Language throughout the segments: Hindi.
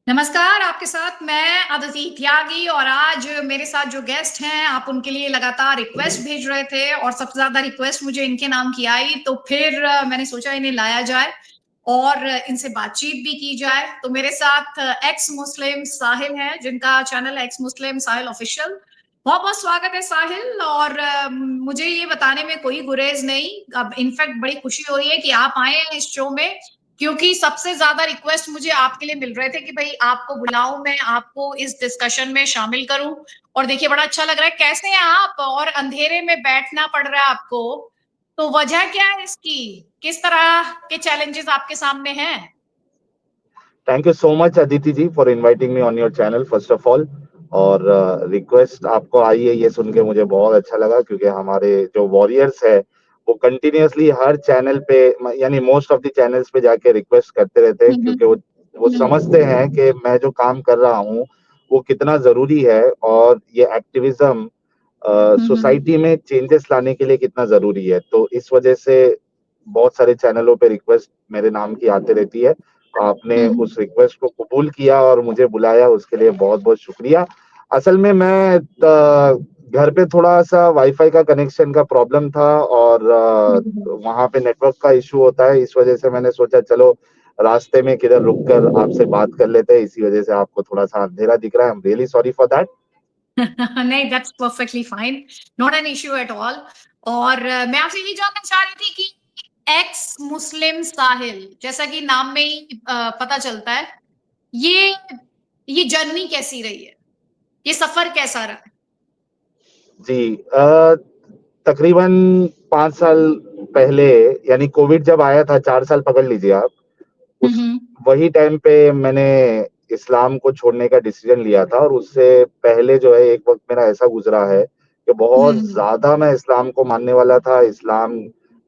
नमस्कार, आपके साथ मैं अदिति त्यागी और आज मेरे साथ जो गेस्ट हैं, आप उनके लिए लगातार रिक्वेस्ट भेज रहे थे और सबसे ज़्यादा रिक्वेस्ट मुझे इनके नाम की आई, तो फिर मैंने सोचा इन्हें लाया जाए और इनसे बातचीत भी की जाए। तो मेरे साथ एक्स मुस्लिम साहिल हैं, जिनका चैनल है एक्स मुस्लिम साहिल ऑफिशियल। बहुत-बहुत स्वागत है साहिल और मुझे ये बताने में कोई गुरेज़ नहीं, अब इनफैक्ट बड़ी खुशी हो रही है कि आप आए हैं इस शो में क्योंकि सबसे ज्यादा रिक्वेस्ट मुझे आपके लिए मिल रहे थे कि भाई आपको बुलाऊं, मैं आपको इस डिस्कशन में शामिल करूं। और देखिए बड़ा अच्छा लग रहा है, कैसे हैं आप? और अंधेरे में बैठना पड़ रहा है आपको, तो वजह क्या है इसकी? किस तरह के चैलेंजेस आपके सामने हैं? Thank you so much Aditi ji for inviting me on your channel first of all. और रिक्वेस्ट आपको आई है ये सुन के मुझे बहुत अच्छा लगा, क्योंकि हमारे जो वॉरियर्स है वो कंटिन्यूअसली हर चैनल पे, यानी मोस्ट ऑफ द चैनल्स पे जाके रिक्वेस्ट करते रहते हैं, हम्म। क्योंकि वो समझते हैं कि मैं जो काम कर रहा हूँ वो कितना जरूरी है, और ये एक्टिविज्म हम्म। सोसाइटी में चेंजेस लाने के लिए कितना जरूरी है। तो इस वजह से बहुत सारे चैनलों पे रिक्वेस्ट मेरे नाम की आते रहती है। आपने हम्म। उस रिक्वेस्ट को कबूल किया और मुझे बुलाया, उसके लिए बहुत बहुत शुक्रिया। असल में मैं घर पे थोड़ा सा वाईफाई का कनेक्शन का प्रॉब्लम था, और हम्म। वहां पे नेटवर्क का इशू होता है। इस वजह से मैंने सोचा चलो रास्ते में किधर रुक कर आपसे बात कर लेते हैं, इसी वजह से आपको थोड़ा सा अंधेरा दिख रहा है। I am really sorry for that. नहीं, that's perfectly fine, not an issue at all. और मैं आपसे ये जानना चाह रही थी कि एक्स मुस्लिम साहिल, जैसा कि नाम में ही पता चलता है, ये ये जर्नी कैसी रही है? ये सफर कैसा रहा है? जी, तकरीबन 5 साल पहले, यानी कोविड जब आया था, 4 साल पकड़ लीजिए आप। उस हम्म। वही टाइम पे मैंने इस्लाम को छोड़ने का डिसीजन लिया था, और उससे पहले जो है एक वक्त मेरा ऐसा गुजरा है कि बहुत हम्म। ज्यादा मैं इस्लाम को मानने वाला था। इस्लाम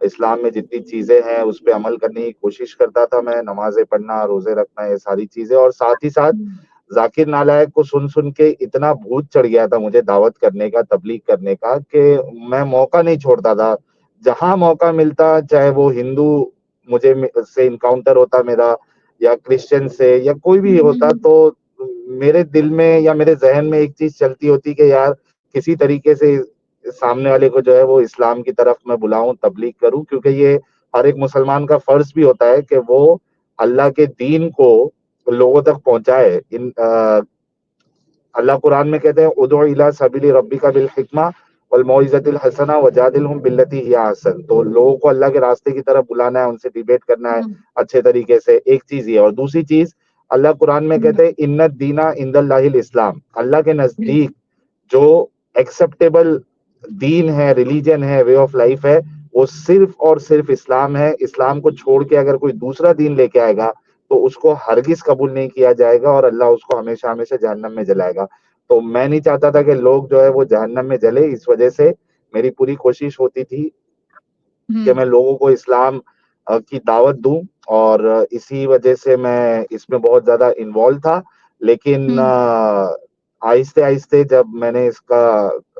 इस्लाम में जितनी चीजें हैं उस पे अमल करने की कोशिश करता था मैं, नमाजें पढ़ना, रोजे रखना, ये सारी चीजें। और साथ ही साथ हम्म। जाकिर नालायक को सुन सुन के इतना भूत चढ़ गया था मुझे दावत करने का, तबलीग करने का, कि मैं मौका नहीं छोड़ता था। जहां मौका मिलता, चाहे वो हिंदू मुझे से इनकाउंटर होता मेरा, या क्रिश्चियन से, या कोई भी होता, हम्म। तो मेरे दिल में या मेरे जहन में एक चीज चलती होती कि यार किसी तरीके से सामने वाले को जो है वो इस्लाम की तरफ मैं बुलाऊं, तबलीग करूं, क्योंकि ये हर एक मुसलमान का फर्ज भी होता है कि वो अल्लाह के दीन को लोगों तक पहुंचाए। अल्लाह कुरान में कहते हैं उदउ इला सबीली रब्बिका बिल हिकमा वल मौइज़तिल हसना वजादिलहुम बिल्लती हिया अहसन। तो लोगों को अल्लाह के रास्ते की तरफ बुलाना है, उनसे डिबेट करना है हम्म। अच्छे तरीके से। एक चीज ये, और दूसरी चीज अल्लाह कुरान में हम्म। कहते हैं इन्नद दीना इंदल्लाहिल इस्लाम। अल्लाह के नजदीक जो एक्सेप्टेबल दीन है, रिलीजन है, वे ऑफ लाइफ है, वो सिर्फ और सिर्फ इस्लाम है। इस्लाम को छोड़ के अगर कोई दूसरा दीन लेके आएगा तो उसको हरगिज कबूल नहीं किया जाएगा, और अल्लाह उसको हमेशा हमेशा जहन्नम में जलाएगा। तो मैं नहीं चाहता था कि लोग जो है वो जहन्नम में जले। इस वजह से मेरी पूरी कोशिश होती थी कि हम्म। मैं लोगों को इस्लाम की दावत दूं, और इसी वजह से मैं इसमें बहुत ज्यादा इन्वॉल्व था। लेकिन हम्म। आहिस्ते आहिस्ते जब मैंने इसका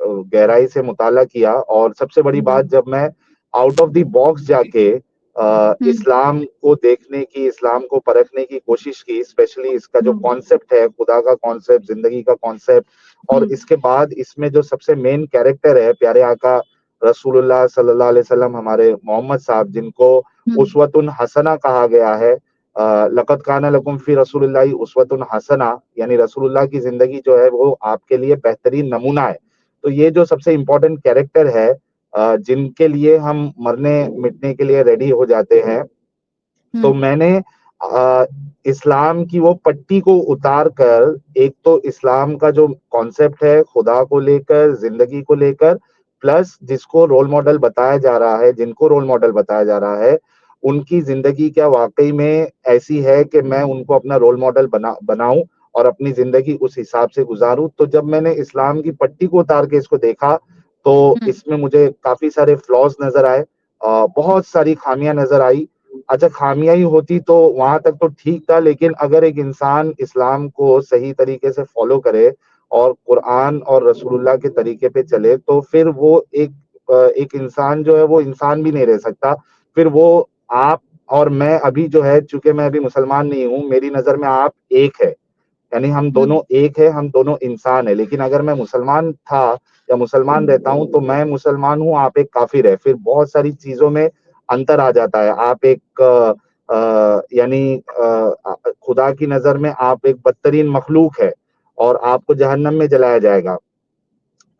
गहराई से मुताला किया, और सबसे बड़ी बात, जब मैं आउट ऑफ द बॉक्स जाके हम्म। इस्लाम को देखने की, इस्लाम को परखने की कोशिश की, स्पेशली इसका जो हम्म। कॉन्सेप्ट है, खुदा का कॉन्सेप्ट, जिंदगी का कॉन्सेप्ट, और हम्म। इसके बाद इसमें जो सबसे मेन कैरेक्टर है प्यारे आका रसूलुल्लाह सल्लल्लाहु अलैहि वसल्लम, हमारे मोहम्मद साहब, जिनको हम्म। उस्वतुन हसना कहा गया है। लक़द काना लकुम फी रसूलिल्लाहि उस्वतुन हसना, यानी रसूलुल्लाह की जिंदगी जो है वो आपके लिए बेहतरीन नमूना है। तो ये जो सबसे इम्पोर्टेंट कैरेक्टर है, जिनके लिए हम मरने मिटने के लिए रेडी हो जाते हैं, तो हम्म। मैंने अ, इस्लाम की वो पट्टी को उतार कर, एक तो इस्लाम का जो कॉन्सेप्ट है खुदा को लेकर, जिंदगी को लेकर, प्लस जिसको रोल मॉडल बताया जा रहा है, जिनको रोल मॉडल बताया जा रहा है, उनकी जिंदगी क्या वाकई में ऐसी है कि मैं उनको अपना रोल मॉडल बनाऊं और अपनी जिंदगी उस हिसाब से गुजारूं। तो जब मैंने इस्लाम की पट्टी को उतार के इसको देखा, तो हम्म। इसमें मुझे काफी सारे फ्लॉज नजर आए, बहुत सारी खामियां नजर आई। अच्छा, खामियां ही होती तो वहां तक तो ठीक था, लेकिन अगर एक इंसान इस्लाम को सही तरीके से फॉलो करे और कुरान और रसूलुल्लाह के तरीके पे चले, तो फिर वो एक इंसान जो है वो इंसान भी नहीं रह सकता। फिर वो आप और मैं, अभी जो है, चूंकि मैं अभी मुसलमान नहीं हूँ, मेरी नजर में आप एक है। यानी हम दोनों एक है, हम दोनों इंसान है। लेकिन अगर मैं मुसलमान था या मुसलमान रहता हूँ तो मैं मुसलमान हूँ, आप एक काफिर है, फिर बहुत सारी चीजों में अंतर आ जाता है। आप एक यानी खुदा की नजर में आप एक बदतरीन मखलूक है और आपको जहन्नम में जलाया जाएगा।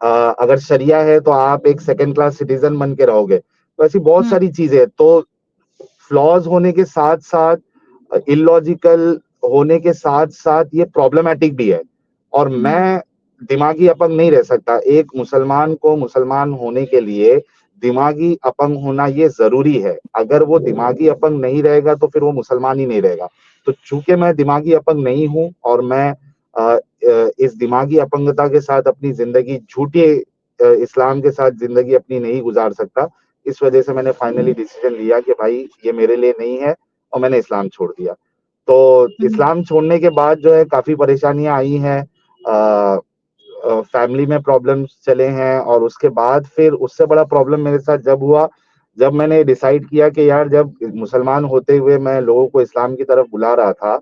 अगर शरिया है तो आप एक सेकंड क्लास सिटीजन बन के रहोगे। तो ऐसी बहुत सारी चीजें, तो फ्लॉज होने के साथ साथ इलॉजिकल होने के साथ साथ ये प्रॉब्लमेटिक भी है। और मैं दिमागी अपंग नहीं रह सकता। एक मुसलमान को मुसलमान होने के लिए दिमागी अपंग होना ये जरूरी है। अगर वो दिमागी अपंग नहीं रहेगा तो फिर वो मुसलमान ही नहीं रहेगा। तो चूंकि मैं दिमागी अपंग नहीं हूं और मैं इस दिमागी अपंगता के साथ अपनी जिंदगी झूठे इस्लाम के साथ जिंदगी अपनी नहीं गुजार सकता, इस वजह से मैंने फाइनली डिसीजन लिया कि भाई ये मेरे लिए नहीं है और मैंने इस्लाम छोड़ दिया। तो इस्लाम छोड़ने के बाद जो है काफी परेशानियां आई हैं, फैमिली में प्रॉब्लम्स चले हैं, और उसके बाद फिर उससे बड़ा प्रॉब्लम मेरे साथ जब हुआ, जब मैंने डिसाइड किया कि यार जब मुसलमान होते हुए मैं लोगों को इस्लाम की तरफ बुला रहा था,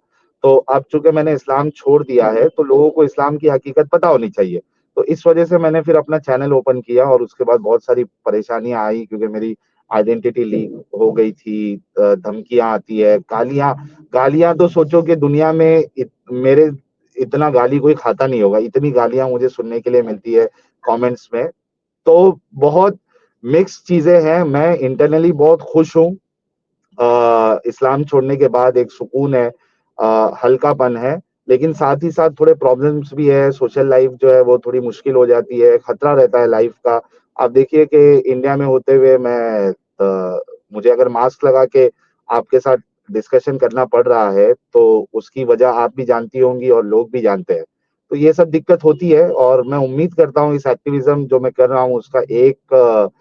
तो अब चूंकि मैंने इस्लाम छोड़ दिया है तो लोगों को इस्लाम की हकीकत पता होनी चाहिए। तो इस वजह से मैंने फिर अपना चैनल ओपन किया और उसके बाद बहुत सारी परेशानियां आई, क्योंकि मेरी आइडेंटिटी लीक हो गई थी, धमकियां आती है, गालियां गालियां तो सोचो कि दुनिया में मेरे इतना गाली कोई खाता नहीं होगा, इतनी गालियां मुझे सुनने के लिए मिलती है कमेंट्स में। तो बहुत मिक्स चीजें हैं। मैं इंटरनली बहुत खुश हूँ, इस्लाम छोड़ने के बाद एक सुकून है, हल्कापन है। लेकिन साथ ही साथ थोड़े प्रॉब्लम्स भी है, सोशल लाइफ जो है वो थोड़ी मुश्किल हो जाती है, खतरा रहता है लाइफ का। आप देखिए कि इंडिया में होते हुए मुझे अगर मास्क लगा के आपके साथ डिस्कशन करना पड़ रहा है तो उसकी वजह आप भी जानती होंगी और लोग भी जानते हैं। तो ये सब दिक्कत होती है, और मैं उम्मीद करता हूँ इस एक्टिविज्म जो मैं कर रहा हूँ उसका एक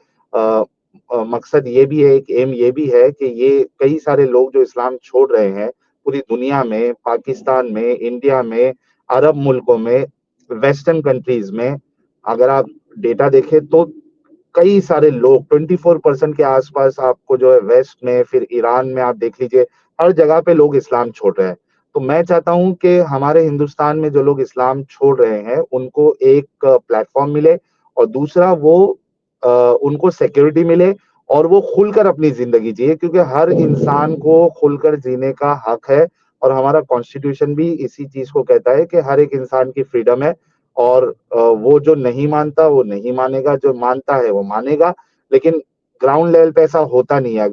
मकसद ये भी है, एक एम ये भी है कि ये कई सारे लोग जो इस्लाम छोड़ रहे हैं पूरी दुनिया में, पाकिस्तान में, इंडिया में, अरब मुल्कों में, वेस्टर्न कंट्रीज में, अगर आप डेटा देखें तो कई सारे लोग 24% के आसपास आपको जो है वेस्ट में, फिर ईरान में आप देख लीजिए, हर जगह पे लोग इस्लाम छोड़ रहे हैं। तो मैं चाहता हूं कि हमारे हिंदुस्तान में जो लोग इस्लाम छोड़ रहे हैं उनको एक प्लेटफॉर्म मिले, और दूसरा वो उनको सिक्योरिटी मिले और वो खुलकर अपनी जिंदगी जिए, क्योंकि हर इंसान को खुलकर जीने का हक है। और हमारा कॉन्स्टिट्यूशन भी इसी चीज को कहता है कि हर एक इंसान की फ्रीडम है, और वो जो नहीं मानता वो नहीं मानेगा, जो मानता है वो मानेगा। लेकिन ग्राउंड लेवल पे ऐसा होता नहीं है।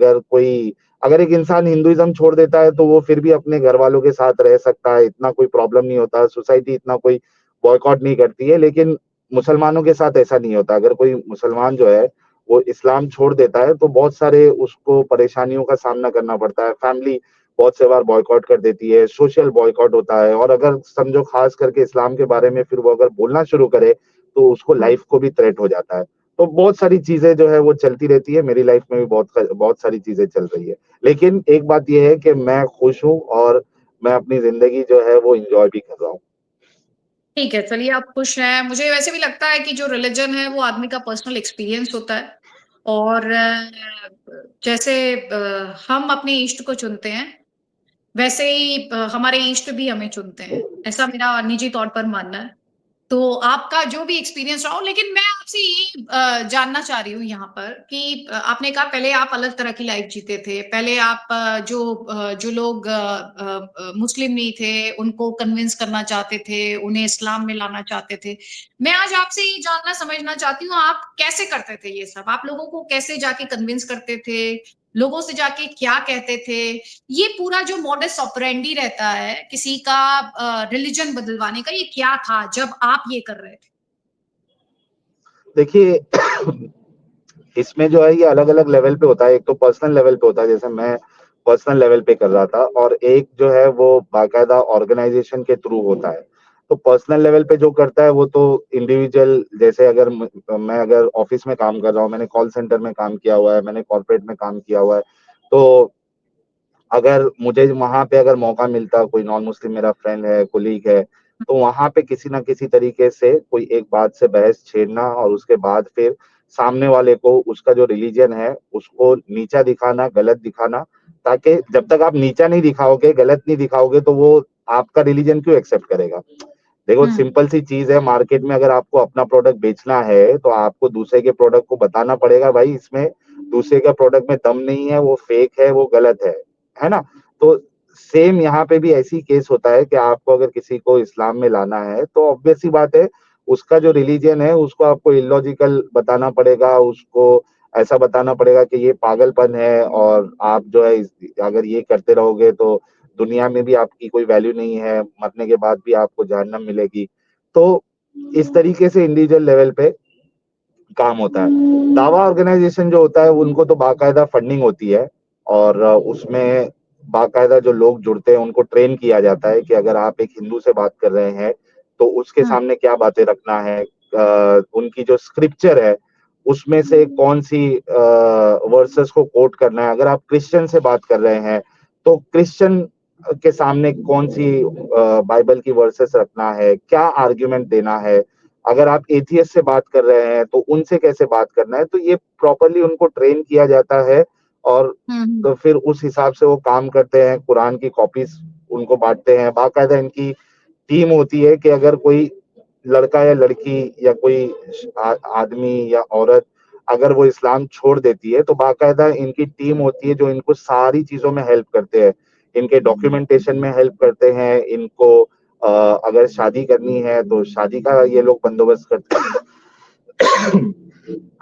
अगर एक इंसान हिंदुइज्म छोड़ देता है तो वो फिर भी अपने घर वालों के साथ रह सकता है, इतना कोई प्रॉब्लम नहीं होता, सोसाइटी इतना कोई बॉयकॉट नहीं करती है। लेकिन मुसलमानों के साथ ऐसा नहीं होता। अगर कोई मुसलमान जो है वो इस्लाम छोड़ देता है तो बहुत सारे उसको परेशानियों का सामना करना पड़ता है। फैमिली बहुत से बार बॉयकॉट कर देती है, सोशल बॉयकॉट होता है, और अगर समझो खास करके इस्लाम के बारे में फिर वो अगर बोलना शुरू करे तो उसको लाइफ को भी थ्रेट हो जाता है। तो बहुत सारी चीजें जो है वो चलती रहती है। मेरी लाइफ में भी बहुत बहुत सारी चीजें चल रही है। लेकिन एक बात यह है कि मैं खुश हूँ और मैं अपनी जिंदगी जो है वो इंजॉय भी कर रहा हूँ। ठीक है, चलिए आप खुश हैं। मुझे वैसे भी लगता है कि जो रिलिजन है वो आदमी का पर्सनल एक्सपीरियंस होता है, और जैसे हम अपने इष्ट को चुनते हैं, वैसे ही हमारे इष्ट भी हमें चुनते हैं। ऐसा मेरा निजी तौर पर मानना है। तो आपका जो भी एक्सपीरियंस रहा हो, लेकिन मैं आपसे ये जानना चाह रही हूँ यहाँ पर कि आपने कहा पहले आप अलग तरह की लाइफ जीते थे। पहले आप जो लोग मुस्लिम नहीं थे उनको कन्विंस करना चाहते थे, उन्हें इस्लाम में लाना चाहते थे। मैं आज आपसे ये जानना समझना चाहती हूँ, आप कैसे करते थे ये सब? आप लोगों को कैसे जाके कन्विंस करते थे? लोगों से जाके क्या कहते थे? ये पूरा जो मॉडस ऑपरेंडी रहता है किसी का रिलीजन बदलवाने का, ये क्या था जब आप ये कर रहे थे? देखिए इसमें जो है ये अलग अलग लेवल पे होता है। एक तो पर्सनल लेवल पे होता है, जैसे मैं पर्सनल लेवल पे कर रहा था, और एक जो है वो बाकायदा ऑर्गेनाइजेशन के थ्रू होता है। तो पर्सनल लेवल पे जो करता है वो तो इंडिविजुअल, जैसे मैं अगर ऑफिस में काम कर रहा हूँ, मैंने कॉल सेंटर में काम किया हुआ है, मैंने कॉर्पोरेट में काम किया हुआ है, तो अगर मुझे वहां पे अगर मौका मिलता, कोई नॉन मुस्लिम मेरा फ्रेंड है, कोलीग है, तो वहां पे किसी ना किसी तरीके से कोई एक बात से बहस छेड़ना, और उसके बाद फिर सामने वाले को उसका जो रिलीजन है उसको नीचा दिखाना, गलत दिखाना, ताकि जब तक आप नीचा नहीं दिखाओगे, गलत नहीं दिखाओगे, तो वो आपका रिलीजन क्यों एक्सेप्ट करेगा? देखो सिंपल सी चीज है, मार्केट में अगर आपको अपना प्रोडक्ट बेचना है तो आपको दूसरे के प्रोडक्ट को बताना पड़ेगा भाई इसमें दूसरे का प्रोडक्ट में दम नहीं है, वो फेक है, वो गलत है ना? तो सेम यहाँ पे भी ऐसी केस होता है कि आपको अगर किसी को इस्लाम में लाना है तो ऑब्वियस सी बात है उसका जो रिलीजन है उसको आपको इलॉजिकल बताना पड़ेगा, उसको ऐसा बताना पड़ेगा कि ये पागलपन है और आप जो है अगर ये करते रहोगे तो दुनिया में भी आपकी कोई वैल्यू नहीं है, मरने के बाद भी आपको जहन्नम मिलेगी। तो इस तरीके से इंडिविजुअल लेवल पे काम होता है। दावा ऑर्गेनाइजेशन जो होता है उनको तो बाकायदा फंडिंग होती है और उसमें बाकायदा जो लोग जुड़ते हैं उनको ट्रेन किया जाता है कि अगर आप एक हिंदू से बात कर रहे हैं तो उसके सामने क्या बातें रखना है, उनकी जो स्क्रिप्चर है उसमें से कौन सी वर्सेस को कोट करना है। अगर आप क्रिश्चियन से बात कर रहे हैं तो क्रिश्चियन के सामने कौन सी बाइबल की वर्सेस रखना है, क्या आर्ग्यूमेंट देना है। अगर आप एथियस्ट से बात कर रहे हैं तो उनसे कैसे बात करना है, तो ये प्रॉपरली उनको ट्रेन किया जाता है और तो फिर उस हिसाब से वो काम करते हैं, कुरान की कॉपीज उनको बांटते हैं। बाकायदा इनकी टीम होती है कि अगर कोई लड़का या लड़की या कोई आदमी या औरत अगर वो इस्लाम छोड़ देती है तो बाकायदा इनकी टीम होती है जो इनको सारी चीजों में हेल्प करते हैं, इनके डॉक्यूमेंटेशन में हेल्प करते हैं, इनको अगर शादी करनी है तो शादी का ये लोग बंदोबस्त करते हैं।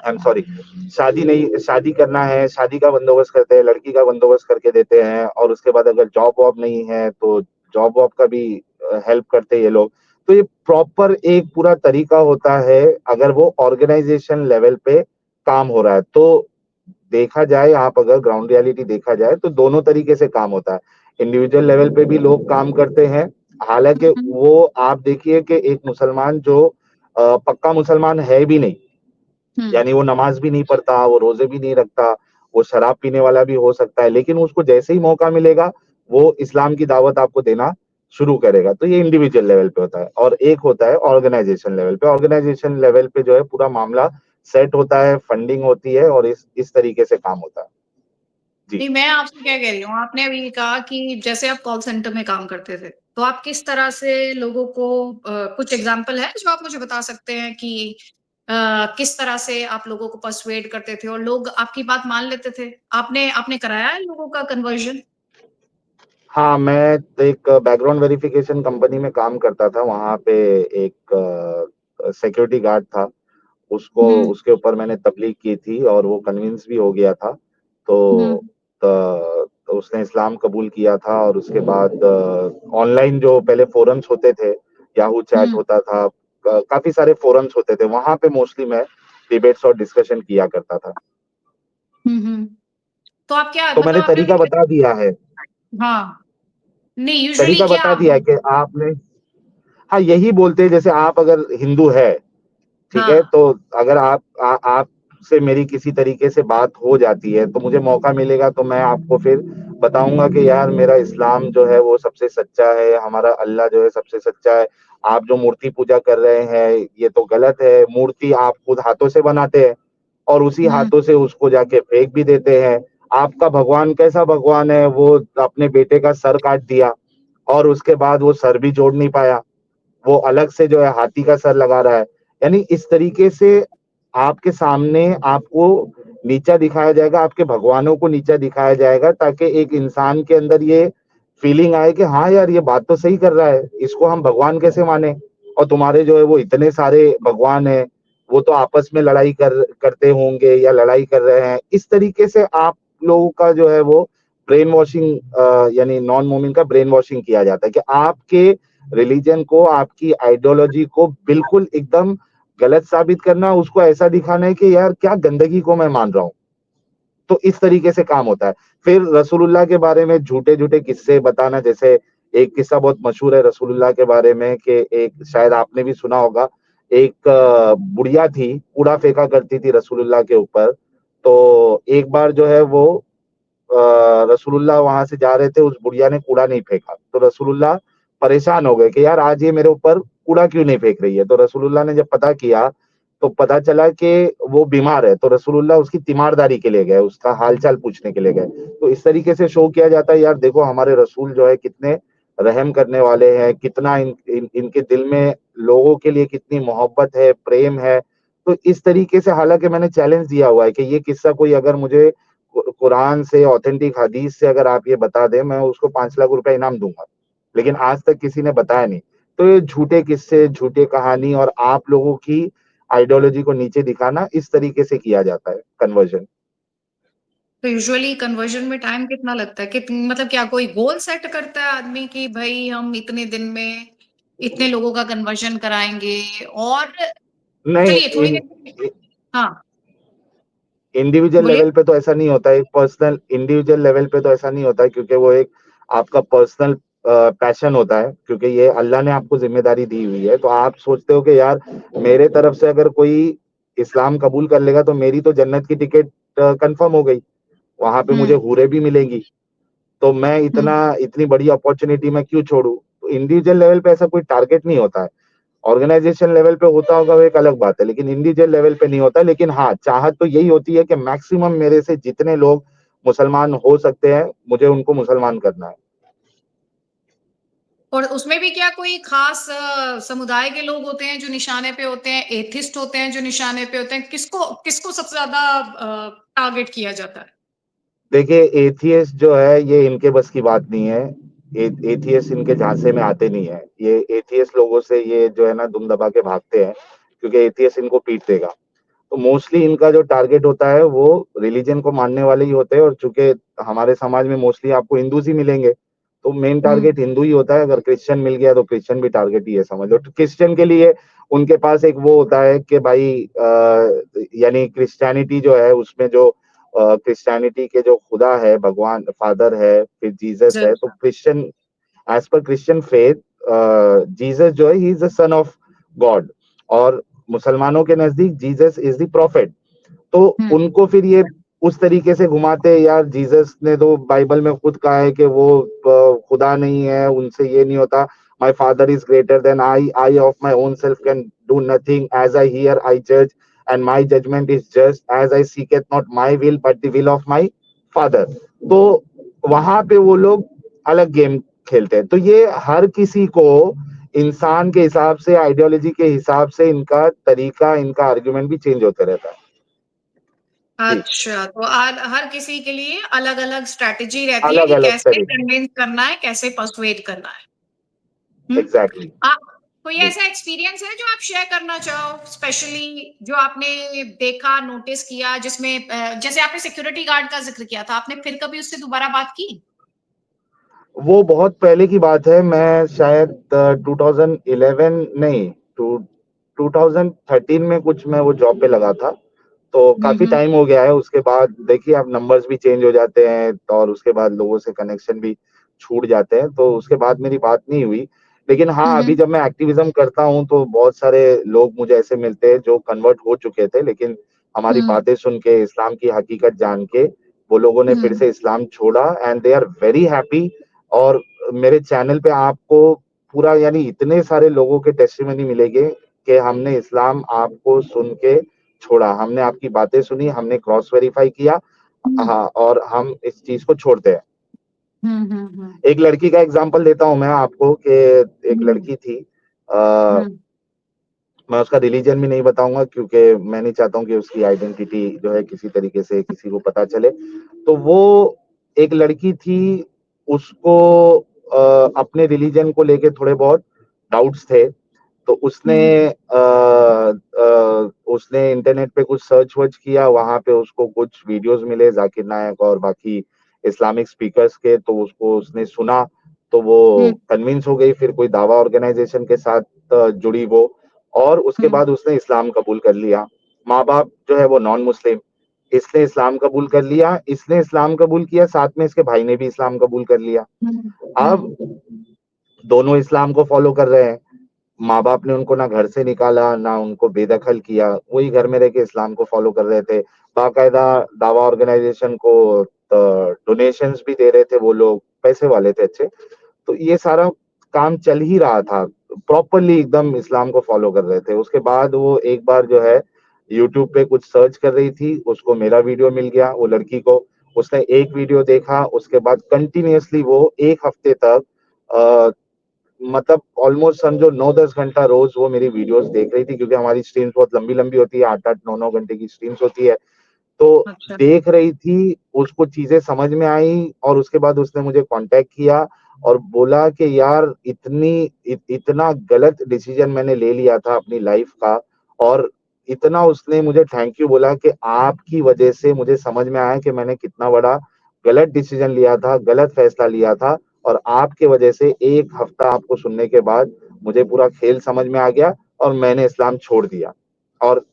आई एम सॉरी, शादी नहीं, शादी करना है शादी का बंदोबस्त करते हैं, लड़की का बंदोबस्त करके देते हैं और उसके बाद अगर जॉब वॉब नहीं है तो जॉब वॉब का भी हेल्प करते हैं ये लोग। तो ये प्रॉपर एक पूरा तरीका होता है अगर वो ऑर्गेनाइजेशन लेवल पे काम हो रहा है तो देखा जाए, आप अगर ग्राउंड रियलिटी देखा जाए तो दोनों तरीके से काम होता है। इंडिविजुअल लेवल पे भी लोग काम करते हैं, हालांकि वो आप देखिए कि एक मुसलमान जो पक्का मुसलमान है भी नहीं, यानी वो नमाज भी नहीं पढ़ता, वो रोजे भी नहीं रखता, वो शराब पीने वाला भी हो सकता है, लेकिन उसको जैसे ही मौका मिलेगा वो इस्लाम की दावत आपको देना शुरू करेगा। तो ये इंडिविजुअल लेवल पे होता है और एक होता है ऑर्गेनाइजेशन लेवल पे। ऑर्गेनाइजेशन लेवल पे जो है पूरा मामला सेट होता है, फंडिंग होती है और इस तरीके से काम होता है। जी। नहीं, मैं आपसे क्या कह रही हूँ, आपने अभी कहा कि जैसे आप कॉल सेंटर में काम करते थे, तो आप किस तरह से लोगों को कुछ एग्जाम्पल है जो आप मुझे बता सकते हैं कि किस तरह से आप लोगों को पर्सुएड करते थे और लोग आपकी बात मान लेते थे? आपने आपने कराया है लोगों का कन्वर्जन? हाँ, मैं एक बैकग्राउंड वेरिफिकेशन कंपनी में काम करता था, वहाँ पे एक सिक्योरिटी गार्ड था, उसको हम्म उसके ऊपर मैंने तबलीग की थी और वो कन्विंस भी हो गया था। तो, हम्म तो उसने इस्लाम कबूल किया था और उसके बाद ऑनलाइन जो पहले फोरम्स होते थे, याहू चैट हम्म होता था, काफी सारे फोरम्स होते थे, वहां पे मोस्टली मैं डिबेट्स और डिस्कशन किया करता था। हम्म। तो आप क्या तो मतलब मैंने आपने तरीका अभी बता दिया है, हाँ, नहीं यूजुअली तरीका क्या बता दिया है कि आपने, हाँ यही बोलते हैं जैसे आप अगर हिंदू है, ठीक है, हाँ तो अगर आप से मेरी किसी तरीके से बात हो जाती है तो मुझे मौका मिलेगा तो मैं आपको फिर बताऊंगा कि यार मेरा इस्लाम जो है वो सबसे सच्चा है, हमारा अल्लाह जो है सबसे सच्चा है, आप जो मूर्ति पूजा कर रहे हैं ये तो गलत है, मूर्ति आप खुद हाथों से बनाते हैं और उसी हम्म हाथों से उसको जाके फेंक भी देते हैं। आपका भगवान कैसा भगवान है, वो अपने बेटे का सर काट दिया और उसके बाद वो सर भी जोड़ नहीं पाया, वो अलग से जो है हाथी का सर लगा रहा है। यानी इस तरीके से आपके सामने आपको नीचा दिखाया जाएगा, आपके भगवानों को नीचा दिखाया जाएगा ताकि एक इंसान के अंदर ये फीलिंग आए कि हाँ यार ये बात तो सही कर रहा है, इसको हम भगवान कैसे माने, और तुम्हारे जो है वो इतने सारे भगवान है, वो तो आपस में लड़ाई करते होंगे या लड़ाई कर रहे हैं। इस तरीके से आप लोगों का जो है वो ब्रेन वॉशिंग, यानी नॉन मोमिन का ब्रेन वॉशिंग किया जाता है कि आपके रिलीजन को, आपकी आइडियोलॉजी को बिल्कुल एकदम गलत साबित करना, उसको ऐसा दिखाना है कि यार क्या गंदगी को मैं मान रहा हूँ। तो इस तरीके से काम होता है। फिर रसूलुल्लाह के बारे में झूठे झूठे किस्से बताना, जैसे एक किस्सा बहुत मशहूर है रसूलुल्लाह के बारे में कि एक, शायद आपने भी सुना होगा, एक बुढ़िया थी, कूड़ा फेंका करती थी रसूलुल्लाह के ऊपर। तो एक बार जो है वो रसूलुल्लाह वहां से जा रहे थे, उस बुढ़िया ने कूड़ा नहीं फेंका, तो रसूलुल्लाह परेशान हो गए कि यार आज ये मेरे ऊपर कूड़ा क्यों नहीं फेंक रही है। तो रसूलुल्लाह ने जब पता किया तो पता चला कि वो बीमार है, तो रसूलुल्लाह उसकी तीमारदारी के लिए गए, उसका हालचाल पूछने के लिए गए। तो इस तरीके से शो किया जाता है यार देखो हमारे रसूल जो है कितने रहम करने वाले हैं, कितना इनके दिल में लोगों के लिए कितनी मोहब्बत है, प्रेम है। तो इस तरीके से, हालांकि मैंने चैलेंज दिया हुआ है कि ये किस्सा कोई अगर मुझे कुरान से, ऑथेंटिक हदीस से अगर आप ये बता दें, मैं उसको 5 लाख रुपए इनाम दूंगा, लेकिन आज तक किसी ने बताया नहीं। तो ये झूठे किस्से, झूठे कहानी और आप लोगों की आइडियोलॉजी को नीचे दिखाना, इस तरीके से किया जाता है कन्वर्जन। तो यूजुअली कन्वर्जन में टाइम कितना लगता है? मतलब क्या कोई गोल सेट करता है आदमी कि भाई हम इतने दिन में इतने लोगों का कन्वर्जन कराएंगे? और नहीं, चलिए थोड़ी देर। हाँ, इंडिविजुअल बोलिए। लेवल पे तो ऐसा नहीं होता है, एक पर्सनल इंडिविजुअल लेवल पे तो ऐसा नहीं होता है, क्योंकि वो एक आपका पर्सनल पैशन होता है, क्योंकि ये अल्लाह ने आपको जिम्मेदारी दी हुई है। तो आप सोचते हो कि यार मेरे तरफ से अगर कोई इस्लाम कबूल कर लेगा तो मेरी तो जन्नत की टिकट कंफर्म हो गई, वहां पे मुझे हम्म। हूरें भी मिलेंगी, तो मैं हम्म। इतनी बड़ी अपॉर्चुनिटी मैं क्यों छोड़ू। तो इंडिविजुअल लेवल पे ऐसा कोई टारगेट नहीं होता है। ऑर्गेनाइजेशन लेवल पे होता होगा वो एक अलग बात है, लेकिन इंडिविजुअल लेवल पे नहीं होता। लेकिन हाँ, चाहत तो यही होती है कि मैक्सिमम मेरे से जितने लोग मुसलमान हो सकते हैं, मुझे उनको मुसलमान करना है। और उसमें भी क्या कोई खास समुदाय के लोग होते हैं जो निशाने पे होते हैं, एथिस्ट होते हैं जो निशाने पे होते हैं? किसको किसको सबसे ज्यादा टारगेट किया जाता है? देखिए, एथियस्ट जो है ये इनके बस की बात नहीं है। एथियस्ट इनके झांसे में आते नहीं है। ये एथियस्ट लोगों से ये जो है ना दुम दबा के भागते हैं, क्योंकि एथियस्ट इनको पीट देगा। तो मोस्टली इनका जो टारगेट होता है वो रिलीजन को मानने वाले ही होते हैं, और चूंकि हमारे समाज में मोस्टली आपको हिंदू ही मिलेंगे, तो मेन हम्म। टारगेट हिंदू ही होता है। अगर क्रिश्चियन मिल गया तो क्रिश्चियन भी टारगेट ही है, समझ लो। तो क्रिश्चियन के लिए उनके पास एक वो होता है कि भाई यानी क्रिश्चियनिटी जो है उसमें जो क्रिश्चियनिटी के जो खुदा है, भगवान फादर है, फिर जीसस है। तो जरूर। Christian, as per Christian faith, Jesus जो है ही is the son of God, और मुसलमानों के नजदीक जीसस इज द प्रॉफिट। तो हम्म। उनको फिर ये उस तरीके से घुमाते हैं, यार जीसस ने तो बाइबल में खुद कहा है कि वो खुदा नहीं है, उनसे ये नहीं होता। My father is greater than I of my own self can do nothing, as I hear I जज, and my judgement is just, as I seek it not my will but the will of my father. तो वहां पे वो लोग अलग गेम खेलते हैं। तो ये हर किसी को इंसान के हिसाब से, आइडियोलॉजी के हिसाब से इनका तरीका, इनका आर्ग्यूमेंट भी चेंज होते रहता है। जी, अच्छा, तो हर किसी के लिए अलग अलग स्ट्रेटेजी रहती है अलग कि अलग कैसे तरीके। कन्विंस करना है, कैसे पर्सुएड करना है। हम्म। एग्जैक्टली। आप कोई जी, ऐसा एक्सपीरियंस है जो आप शेयर करना चाहो, स्पेशली जो आपने देखा, नोटिस किया, जिसमें जैसे आपने सिक्योरिटी गार्ड का जिक्र किया था, आपने फिर कभी उससे दोबारा बात की? वो बहुत पहले की बात है। मैं शायद 2011 नहीं, 2013 में कुछ मैं वो जॉब पे लगा था। तो काफी हम्म। टाइम हो गया है। उसके बाद देखिए, अब नंबर्स भी चेंज हो जाते हैं, और उसके बाद लोगों से कनेक्शन भी छूट जाते हैं, तो उसके बाद मेरी बात नहीं हुई। लेकिन हाँ, अभी हम्म। जब मैं एक्टिविज्म करता हूँ तो बहुत सारे लोग मुझे ऐसे मिलते हैं जो कन्वर्ट हो चुके थे, लेकिन हमारी हम्म। बातें सुन के, इस्लाम की हकीकत जान के, वो लोगों ने फिर हम्म। से इस्लाम छोड़ा, and they are very happy. और मेरे चैनल पे आपको पूरा, यानी इतने सारे लोगों के टेस्टिमनी मिलेंगे कि हमने इस्लाम आपको सुन के छोड़ा, हमने आपकी बातें सुनी, हमने क्रॉस वेरीफाई किया, हम्म। हाँ, और हम इस चीज को छोड़ते हैं। हम्म। हम्म। एक लड़की का एग्जांपल देता हूं मैं आपको कि एक हम्म। लड़की थी। आ, हम्म। मैं उसका रिलीजन भी नहीं बताऊंगा, क्योंकि मैं नहीं चाहता हूं कि उसकी आइडेंटिटी जो है किसी तरीके से किसी को पता चले। तो वो एक लड़की थी, उसको अपने रिलीजन को लेके थोड़े बहुत डाउट्स थे। तो हम्म। उसने इंटरनेट पे कुछ सर्च वर्च किया, वहां पे उसको कुछ वीडियोस मिले जाकिर नायक और बाकी इस्लामिक स्पीकर्स के, तो उसको उसने सुना, तो वो हम्म। कन्विंस हो गई। फिर कोई दावा ऑर्गेनाइजेशन के साथ जुड़ी वो, और उसके हम्म। बाद उसने इस्लाम कबूल कर लिया। माँ बाप जो है वो नॉन मुस्लिम, इसने इस्लाम कबूल कर लिया, इसने इस्लाम कबूल किया, साथ में इसके भाई ने भी इस्लाम कबूल कर लिया। हम्म। हम्म। अब दोनों इस्लाम को फॉलो कर रहे हैं। माँ बाप ने उनको ना घर से निकाला, ना उनको बेदखल किया, वही घर में रह के इस्लाम को फॉलो कर रहे थे। बाकायदा दावा ऑर्गेनाइजेशन को डोनेशंस भी दे रहे थे, वो लोग पैसे वाले थे अच्छे। तो ये सारा काम चल ही रहा था, प्रॉपरली एकदम इस्लाम को फॉलो कर रहे थे। उसके बाद वो एक बार जो है यूट्यूब पे कुछ सर्च कर रही थी, उसको मेरा वीडियो मिल गया, वो लड़की को। उसने एक वीडियो देखा, उसके बाद कंटिन्यूअसली वो एक हफ्ते तक मतलब ऑलमोस्ट समझो 9-10 घंटा रोज वो मेरी वीडियोस देख रही थी, क्योंकि हमारी स्ट्रीम्स बहुत लंबी लंबी होती है, 8-8 9-9 घंटे की स्ट्रीम्स होती है। तो अच्छा। देख रही थी, उसको चीजें समझ में आई और उसके बाद उसने मुझे कांटेक्ट किया और बोला कि यार इतना गलत डिसीजन मैंने ले लिया था अपनी लाइफ का, और इतना उसने मुझे थैंक यू बोला कि आपकी वजह से मुझे समझ में आया कि मैंने कितना बड़ा गलत डिसीजन लिया था, गलत फैसला लिया था, और आपके वजह से एक हफ्ता आपको सुनने के बाद मुझे पूरा खेल समझ में आ गया और मैंने इस्लाम छोड़ दिया। और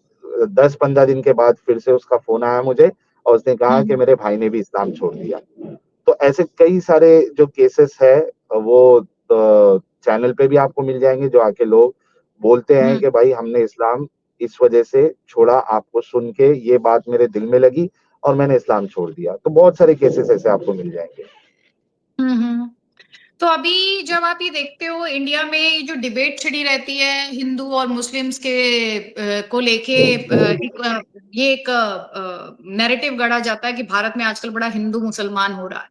10-15 दिन के बाद फिर से उसका फोन आया मुझे और उसने कहा कि हम्म। मेरे भाई ने भी इस्लाम छोड़ दिया। तो ऐसे कई सारे जो केसेस है वो चैनल पे भी आपको मिल जाएंगे, जो आके लोग बोलते हैं हम्म। कि भाई हमने इस्लाम इस वजह से छोड़ा, आपको सुन के ये बात मेरे दिल में लगी और मैंने इस्लाम छोड़ दिया। तो बहुत सारे केसेस ऐसे आपको मिल जाएंगे। हम्म। तो अभी जब आप ये देखते हो इंडिया में ये जो डिबेट छिड़ी रहती है हिंदू और मुस्लिम्स के को लेके ये एक नैरेटिव गढ़ा जाता है कि भारत में आजकल बड़ा हिंदू मुसलमान हो रहा है।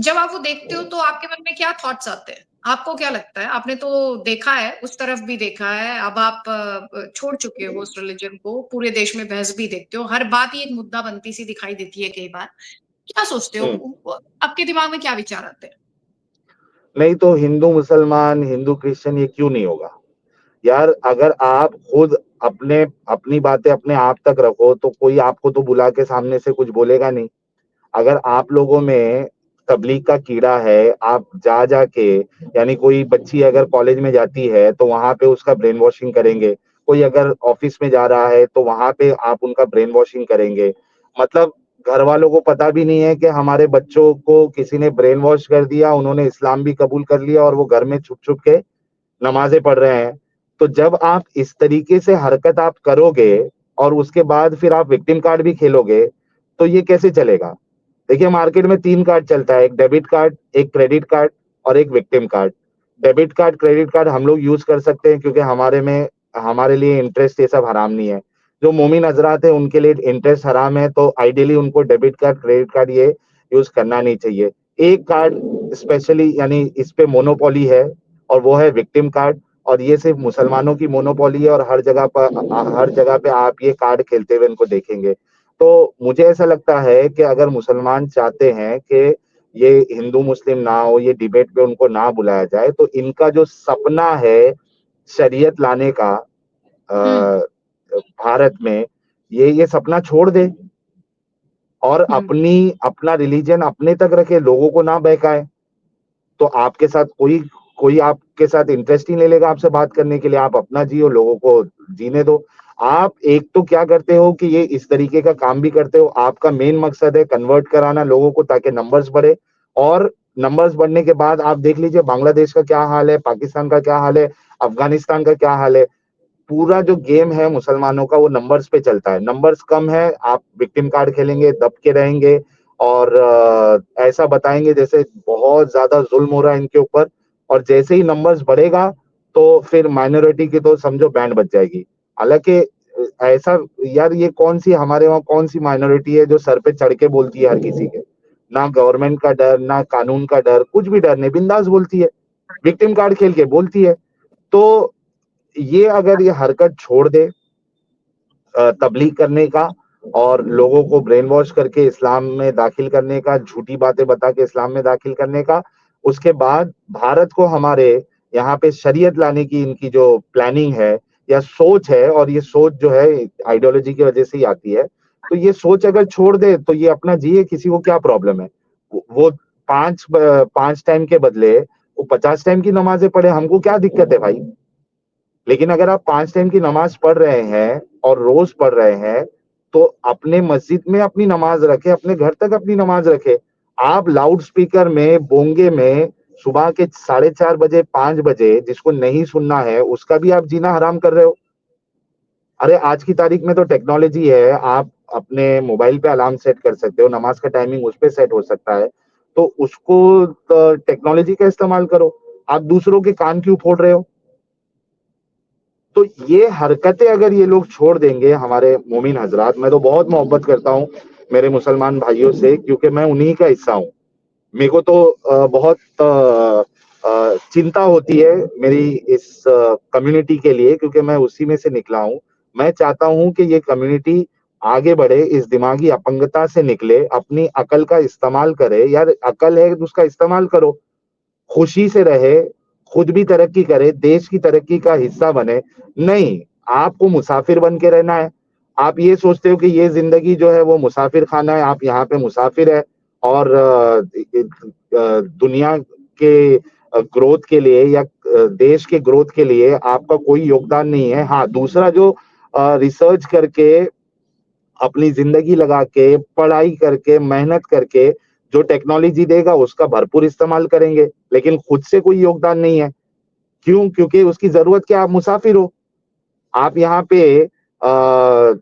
जब आप वो देखते हो तो आपके मन में क्या थॉट्स आते हैं? आपको क्या लगता है? आपने तो देखा है, उस तरफ भी देखा है, अब आप छोड़ चुके हो उस रिलीजन को, पूरे देश में बहस भी देखते हो, हर बात ही एक मुद्दा बनती सी दिखाई देती है कई बार। क्या सोचते हो? हम्म। आपके दिमाग में क्या विचार आते हैं? नहीं तो हिंदू मुसलमान, हिंदू क्रिश्चियन ये क्यों नहीं होगा यार? अगर आप खुद अपने अपनी बातें अपने आप तक रखो तो कोई आपको तो बुला के सामने से कुछ बोलेगा नहीं। अगर आप लोगों में तबलीग का कीड़ा है, आप जा जाके, यानी कोई बच्ची अगर कॉलेज में जाती है तो वहां पे उसका ब्रेन वॉशिंग करेंगे, कोई अगर ऑफिस में जा रहा है तो वहां पे आप उनका ब्रेन वॉशिंग करेंगे। मतलब घर वालों को पता भी नहीं है कि हमारे बच्चों को किसी ने ब्रेन वॉश कर दिया, उन्होंने इस्लाम भी कबूल कर लिया और वो घर में छुप छुप के नमाजें पढ़ रहे हैं। तो जब आप इस तरीके से हरकत आप करोगे और उसके बाद फिर आप विक्टिम कार्ड भी खेलोगे, तो ये कैसे चलेगा? देखिए, मार्केट में 3 कार्ड चलता है, एक डेबिट कार्ड, एक क्रेडिट कार्ड और एक victim card. Debit card, credit card हम लोग यूज कर सकते हैं क्योंकि हमारे लिए इंटरेस्ट ये सब हराम नहीं है। जो मोमिन हजरात है उनके लिए इंटरेस्ट हराम है, तो आइडियली उनको डेबिट कार्ड, क्रेडिट कार्ड ये यूज करना नहीं चाहिए। एक कार्ड स्पेशली यानी इस पे मोनोपोली है और वो है विक्टिम कार्ड, और ये सिर्फ मुसलमानों की मोनोपोली है और हर जगह पे आप ये कार्ड खेलते हुए इनको देखेंगे। तो मुझे ऐसा लगता है कि अगर मुसलमान चाहते हैं कि ये हिंदू मुस्लिम ना हो, ये डिबेट पे उनको ना बुलाया जाए, तो इनका जो सपना है शरीयत लाने का हम्म। भारत में, ये सपना छोड़ दे और हम्म। अपना रिलीजन अपने तक रखे, लोगों को ना बहकाए। तो आपके साथ कोई कोई आपके साथ इंटरेस्ट ही नहीं लेगा आपसे बात करने के लिए। आप अपना जियो, लोगों को जीने दो। आप एक तो क्या करते हो कि ये इस तरीके का काम भी करते हो, आपका मेन मकसद है कन्वर्ट कराना लोगों को ताकि नंबर्स बढ़े, और नंबर्स बढ़ने के बाद आप देख लीजिए बांग्लादेश का क्या हाल है, पाकिस्तान का क्या हाल है, अफगानिस्तान का क्या हाल है। पूरा जो गेम है मुसलमानों का वो नंबर्स पे चलता है। नंबर्स कम है, आप विक्टिम कार्ड खेलेंगे, दब के रहेंगे और ऐसा बताएंगे जैसे बहुत ज्यादा जुल्म हो रहा है इनके ऊपर। और जैसे ही नंबर्स बढ़ेगा तो फिर माइनॉरिटी की तो समझो बैंड बज जाएगी। हालांकि ऐसा, यार ये कौन सी हमारे वहाँ कौन सी माइनॉरिटी है जो सर पे चढ़ के बोलती है हर किसी के? ना गवर्नमेंट का डर, ना कानून का डर, कुछ भी डर नहीं, बिंदास बोलती है, विक्टिम कार्ड खेल के बोलती है। तो ये अगर ये हरकत छोड़ दे तबलीग करने का और लोगों को ब्रेन वॉश करके इस्लाम में दाखिल करने का, झूठी बातें बता के इस्लाम में दाखिल करने का, उसके बाद भारत को हमारे यहाँ पे शरीयत लाने की इनकी जो प्लानिंग है या सोच है, और ये सोच जो है आइडियोलॉजी की वजह से ही आती है, तो ये सोच अगर छोड़ दे तो ये अपना जिए, किसी को क्या प्रॉब्लम है? वो 5 टाइम के बदले वो 50 टाइम की नमाजें पढ़े, हमको क्या दिक्कत है भाई? लेकिन अगर आप 5 टाइम की नमाज पढ़ रहे हैं और रोज पढ़ रहे हैं, तो अपने मस्जिद में अपनी नमाज रखे, अपने घर तक अपनी नमाज रखे। आप लाउड स्पीकर में बोंगे में सुबह के 4:30 बजे 5 बजे जिसको नहीं सुनना है उसका भी आप जीना हराम कर रहे हो। अरे आज की तारीख में तो टेक्नोलॉजी है, आप अपने मोबाइल पे अलार्म सेट कर सकते हो, नमाज का टाइमिंग उस पे सेट हो सकता है, तो उसको टेक्नोलॉजी का इस्तेमाल करो। आप दूसरों के कान क्यों फोड़ रहे हो? तो ये हरकतें अगर ये लोग छोड़ देंगे हमारे मोमिन हजरात, मैं तो बहुत मोहब्बत करता हूँ मेरे मुसलमान भाइयों से क्योंकि मैं उन्हीं का हिस्सा हूँ। मेरे को तो बहुत चिंता होती है मेरी इस कम्युनिटी के लिए, क्योंकि मैं उसी में से निकला हूँ। मैं चाहता हूँ कि ये कम्युनिटी आगे बढ़े, इस दिमागी अपंगता से निकले, अपनी अकल का इस्तेमाल करे। यार अकल है तो उसका इस्तेमाल करो, खुशी से रहे, खुद भी तरक्की करे, देश की तरक्की का हिस्सा बने। नहीं, आपको मुसाफिर बन के रहना है। आप ये सोचते हो कि ये जिंदगी जो है वो मुसाफिर खाना है, आप यहाँ पे मुसाफिर है, और दुनिया के ग्रोथ के लिए या देश के ग्रोथ के लिए आपका कोई योगदान नहीं है। हाँ, दूसरा जो रिसर्च करके, अपनी जिंदगी लगा के, पढ़ाई करके, मेहनत करके जो टेक्नोलॉजी देगा उसका भरपूर इस्तेमाल करेंगे, लेकिन खुद से कोई योगदान नहीं है। क्यों? क्योंकि उसकी जरूरत क्या, आप मुसाफिर हो। आप यहाँ पे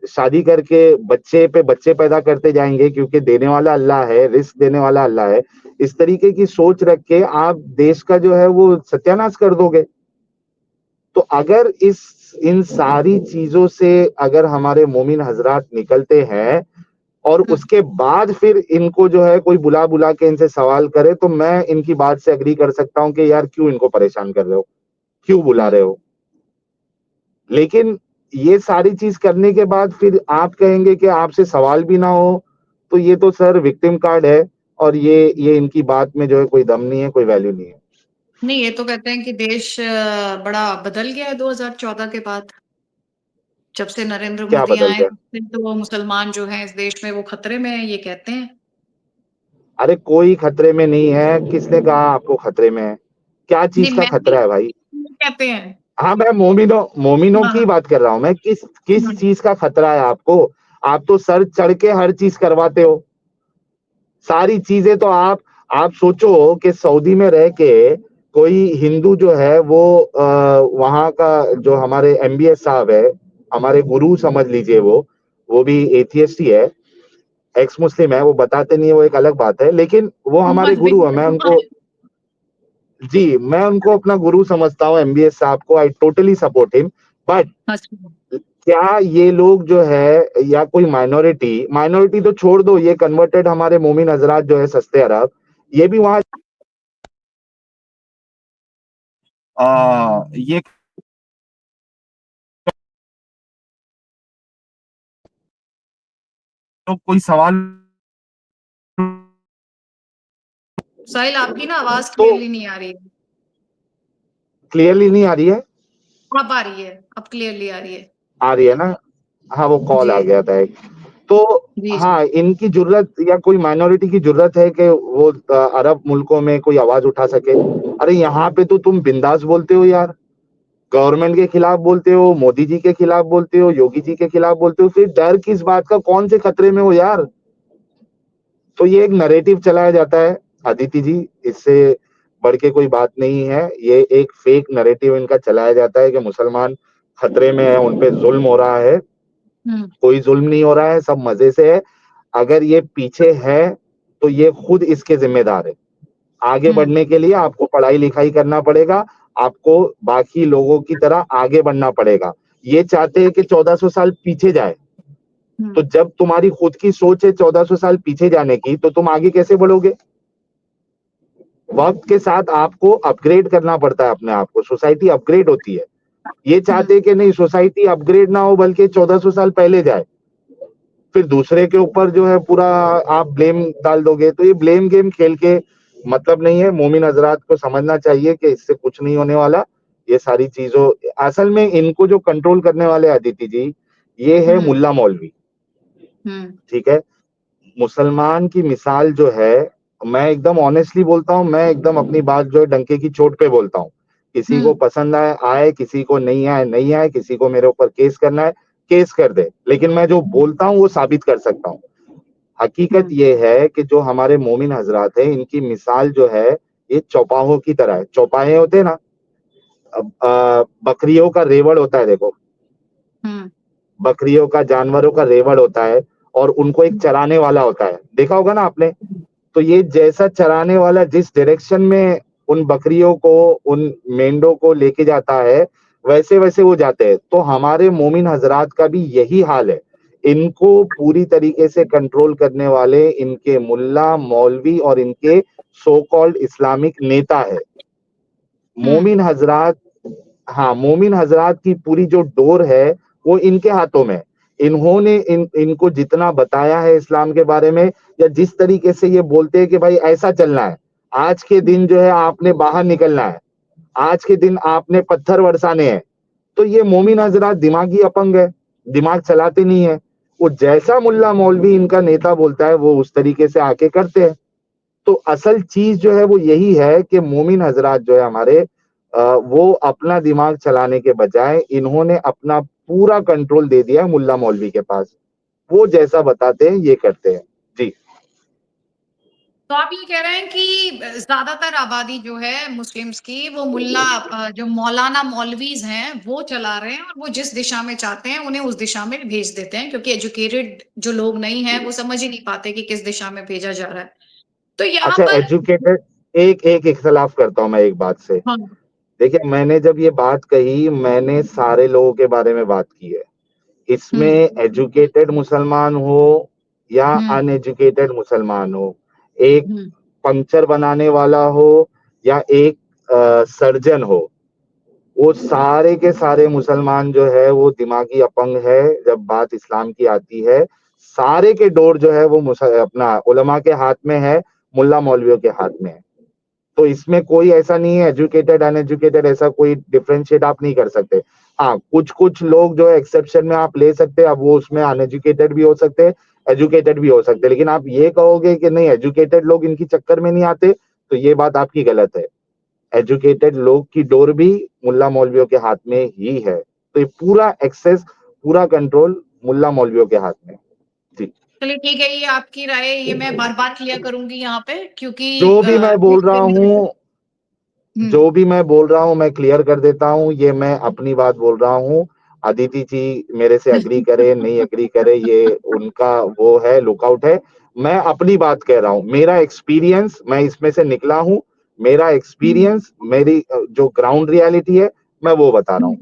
शादी करके पे बच्चे पैदा करते जाएंगे, क्योंकि देने वाला अल्लाह है, रिस्क देने वाला अल्लाह है। इस तरीके की सोच रख के आप देश का जो है वो सत्यानाश कर दोगे। तो अगर इन सारी चीजों से अगर हमारे मोमिन हजरात निकलते हैं, और उसके बाद फिर इनको जो है कोई बुला बुला के इनसे सवाल करे, तो मैं इनकी बात से अग्री कर सकता हूं कि यार क्यों इनको परेशान कर रहे हो, क्यों बुला रहे हो। लेकिन ये सारी चीज करने के बाद फिर आप कहेंगे कि आपसे सवाल भी ना हो, तो ये तो सर विक्टिम कार्ड है, और ये इनकी बात में जो है कोई दम नहीं है, कोई वैल्यू नहीं है। नहीं, ये तो कहते हैं कि देश बड़ा बदल गया है 2014 के बाद। जब से नरेंद्र क्या मोदी बदल आए, गया? तब से तो मुसलमान जो हैं इस देश में वो खतरे में है, ये कहते हैं। अरे कोई खतरे में नहीं है, किसने कहा आपको खतरे में है? क्या चीज नहीं, का मैं खतरा है भाई? कहते हैं। हाँ, मैं मोमिनों हाँ, की हाँ। बात कर रहा हूँ। मैं किस किस हाँ। चीज का खतरा है आपको? आप तो सर चढ़ के हर चीज करवाते हो। सारी चीजें तो आप सोचो कि सऊदी में रह के कोई हिंदू जो है वो वहां का जो हमारे एमबीएस साहब है, हमारे गुरु समझ लीजिए, वो भी एथियस्ट ही है, एक्स मुस्लिम है, वो बताते नहीं है, वो एक अलग बात है, लेकिन वो हमारे गुरु है। मैं उनको, जी, मैं उनको अपना गुरु समझता हूँ, एमबीएस साहब को। I totally support him. But अच्छा। क्या ये लोग जो है, या कोई माइनॉरिटी माइनॉरिटी तो छोड़ दो, ये कन्वर्टेड हमारे मोमिन हजरात जो है सस्ते अरब, ये भी वहां ये तो कोई सवाल साहिल, आपकी ना आवाज तो क्लियरली नहीं आ रही है। क्लियरली नहीं आ रही है? अब आ रही है, अब क्लियरली आ रही है। आ रही है ना? हाँ, वो कॉल जी, आ गया था एक। तो जी, जी। हाँ, इनकी जरूरत या कोई माइनॉरिटी की जरूरत है कि वो अरब मुल्कों में कोई आवाज उठा सके। अरे यहाँ पे तो तुम बिंदास बोलते हो यार, गवर्नमेंट के खिलाफ बोलते हो, मोदी जी के खिलाफ बोलते हो, योगी जी के खिलाफ बोलते हो, फिर डर किस बात का? कौन से खतरे में हो यार? तो ये एक नरेटिव चलाया जाता है अदिति जी, इससे बढ़ के कोई बात नहीं है। ये एक फेक नरेटिव इनका चलाया जाता है कि मुसलमान खतरे में है, उनपे जुल्म हो रहा है। हम्म। कोई जुल्म नहीं हो रहा है, सब मजे से है। अगर ये पीछे है तो ये खुद इसके जिम्मेदार है। आगे हम्म। बढ़ने के लिए आपको पढ़ाई लिखाई करना पड़ेगा, आपको बाकी लोगों की तरह आगे बढ़ना पड़ेगा। ये चाहते हैं कि 1400 साल पीछे जाए, तो हम्म। जब तुम्हारी खुद की सोच है 1400 साल पीछे जाने की, तो तुम आगे कैसे बढ़ोगे? वक्त के साथ आपको अपग्रेड करना पड़ता है अपने आप को, सोसाइटी अपग्रेड होती है। ये चाहते हम्म। हैं कि नहीं, सोसाइटी अपग्रेड ना हो बल्कि 1400 साल पहले जाए, फिर दूसरे के ऊपर जो है पूरा आप ब्लेम डाल दोगे, तो ये ब्लेम गेम खेल के मतलब नहीं है। मोमिन हजरात को समझना चाहिए कि इससे कुछ नहीं होने वाला। ये सारी चीजों, असल में इनको जो कंट्रोल करने वाले अदिति जी, ये है हम्म। मुल्ला मौलवी। हम्म। ठीक है, मुसलमान की मिसाल जो है, मैं एकदम ऑनेस्टली बोलता हूँ, मैं एकदम अपनी बात जो है डंके की चोट पे बोलता हूँ। किसी को हम्म। पसंद आए आए, किसी को नहीं आए नहीं आए, किसी को मेरे ऊपर केस करना है केस कर दे, लेकिन मैं जो बोलता हूँ वो साबित कर सकता हूँ। हकीकत हम्म। ये है कि जो हमारे मोमिन हजरात हैं, इनकी मिसाल जो है ये चौपाहों की तरह है। चौपाहे होते हैं ना, बकरियों का रेवड़ होता है, देखो, हम्म। बकरियों का, जानवरों का रेवड़ होता है, और उनको एक चराने वाला होता है, देखा होगा ना आपने। तो ये जैसा चराने वाला जिस डायरेक्शन में उन बकरियों को, उन मेंढों को लेके जाता है, वैसे वैसे वो जाते हैं। तो हमारे मोमिन हजरात का भी यही हाल है। इनको पूरी तरीके से कंट्रोल करने वाले इनके मुल्ला, मौलवी और इनके सो कॉल्ड इस्लामिक नेता है। मोमिन हजरात, हाँ, मोमिन हजरात की पूरी जो डोर है वो इनके हाथों में। इन्होंने इनको जितना बताया है इस्लाम के बारे में, या जिस तरीके से ये बोलते हैं कि भाई ऐसा चलना है, आज के दिन जो है आपने बाहर निकलना है, आज के दिन आपने पत्थर बरसाने हैं, तो ये मोमिन हजरात दिमागी अपंग है, दिमाग चलाते नहीं है। वो जैसा मुल्ला मौलवी इनका नेता बोलता है वो उस तरीके से आके करते हैं। तो असल चीज जो है वो यही है कि मोमिन हजरात जो है हमारे, वो अपना दिमाग चलाने के बजाय इन्होंने अपना पूरा कंट्रोल दे दिया है मुल्ला मौलवी के पास। वो जैसा बताते हैं ये करते हैं जी। तो आप ये कह रहे हैं कि ज्यादातर आबादी जो है मुस्लिम्स की वो मुल्ला जो मौलाना मौलवीज हैं वो चला रहे हैं, और वो जिस दिशा में चाहते हैं उन्हें उस दिशा में भेज देते हैं, क्योंकि एजुकेटेड जो लोग नहीं हैं वो समझ ही नहीं पाते कि किस दिशा में भेजा जा रहा है। तो यहाँ अच्छा, पर एजुकेटेड, एक एक इख्तलाफ करता हूं मैं एक बात से। हाँ। देखिए, मैंने जब ये बात कही, मैंने सारे लोगों के बारे में बात की है। इसमें हम्म एजुकेटेड मुसलमान हो या हम्म अनएजुकेटेड मुसलमान हो, एक हम्म पंक्चर बनाने वाला हो या एक सर्जन हो, वो सारे के सारे मुसलमान जो है वो दिमागी अपंग है जब बात इस्लाम की आती है। सारे के डोर जो है वो अपना उलमा के हाथ में है, मुल्ला मौलवियों के हाथ में है। तो इसमें कोई ऐसा नहीं है एजुकेटेड अनएजुकेटेड, ऐसा कोई डिफरेंशिएट आप नहीं कर सकते। हाँ, कुछ कुछ लोग जो है एक्सेप्शन में आप ले सकते हैं, अब वो उसमें अनएजुकेटेड भी हो सकते हैं, एजुकेटेड भी हो सकते हैं, लेकिन आप ये कहोगे कि नहीं एजुकेटेड लोग इनकी चक्कर में नहीं आते, तो ये बात आपकी गलत है। एजुकेटेड लोग की डोर भी मुल्ला मौलवियों के हाथ में ही है। तो ये पूरा एक्सेस, पूरा कंट्रोल मुल्ला मौलवियों के हाथ में। जी। चलिए ठीक है, ये आपकी राय, ये मैं बार बार क्लियर करूंगी यहाँ पे, क्योंकि जो भी मैं बोल रहा हूँ, हम्म जो भी मैं बोल रहा हूँ मैं क्लियर कर देता हूँ, ये मैं अपनी बात बोल रहा हूँ। अदिति जी मेरे से एग्री करे नहीं एग्री करे, ये उनका वो है, लुकआउट है। मैं अपनी बात कह रहा हूँ, मेरा एक्सपीरियंस, मैं इसमें से निकला हूँ, मेरा एक्सपीरियंस, मेरी जो ग्राउंड रियलिटी है, मैं वो बता रहा हूँ।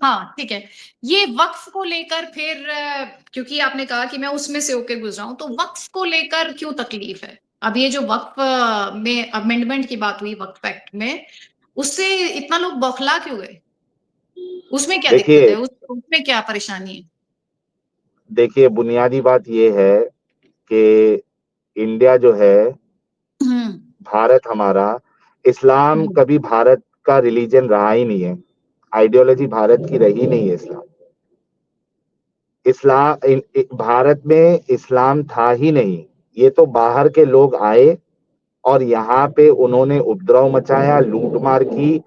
हाँ ठीक है। ये वक्फ को लेकर फिर क्योंकि आपने कहा कि मैं उसमें से होकर गुजरा हूं, तो वक्फ को लेकर क्यों तकलीफ है? अब ये जो वक्फ में अमेंडमेंट की बात हुई वक्फ एक्ट में, उससे इतना लोग बौखला क्यों गए? उसमें क्या दिक्कत है? देखिए, उसमें क्या परेशानी है? देखिए बुनियादी बात ये है कि इंडिया जो है, हम्म भारत हमारा, इस्लाम हम्म कभी भारत का रिलीजन रहा ही नहीं है। आइडियोलॉजी भारत की रही नहीं है इस्लाम। भारत में इस्लाम था ही नहीं। ये तो बाहर के लोग आए और यहाँ पे उन्होंने उपद्रव मचाया, लूटमार की,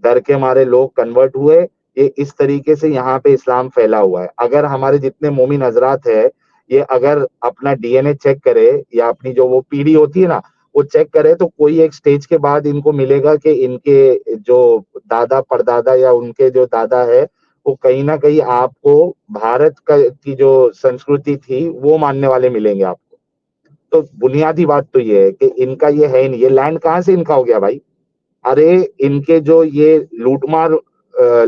डर के मारे लोग कन्वर्ट हुए। ये इस तरीके से यहाँ पे इस्लाम फैला हुआ है। अगर हमारे जितने मोमिन हजरात है, ये अगर अपना डीएनए चेक करे या अपनी जो वो पीढ़ी होती है ना, वो चेक करे, तो कोई एक स्टेज के बाद इनको मिलेगा कि इनके जो दादा परदादा या उनके जो दादा है, वो कहीं ना कहीं आपको भारत का की जो संस्कृति थी वो मानने वाले मिलेंगे आपको। तो बुनियादी बात तो ये है कि इनका ये है नहीं। ये लैंड कहाँ से इनका हो गया भाई? अरे, इनके जो ये लूटमार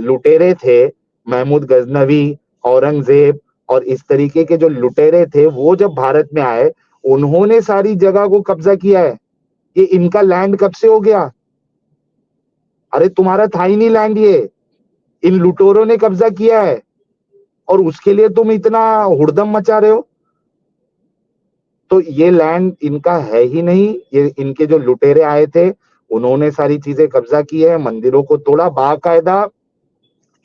लुटेरे थे, महमूद गजनवी, औरंगजेब और इस तरीके के जो लुटेरे थे, वो जब भारत में आए, उन्होंने सारी जगह को कब्जा किया है। ये इनका लैंड कब से हो गया? अरे तुम्हारा था ही नहीं लैंड, ये इन लुटेरों ने कब्जा किया है, और उसके लिए तुम इतना हुड़दम मचा रहे हो। तो ये लैंड इनका है ही नहीं। ये इनके जो लुटेरे आए थे, उन्होंने सारी चीजें कब्जा की है, मंदिरों को तोड़ा बाकायदा।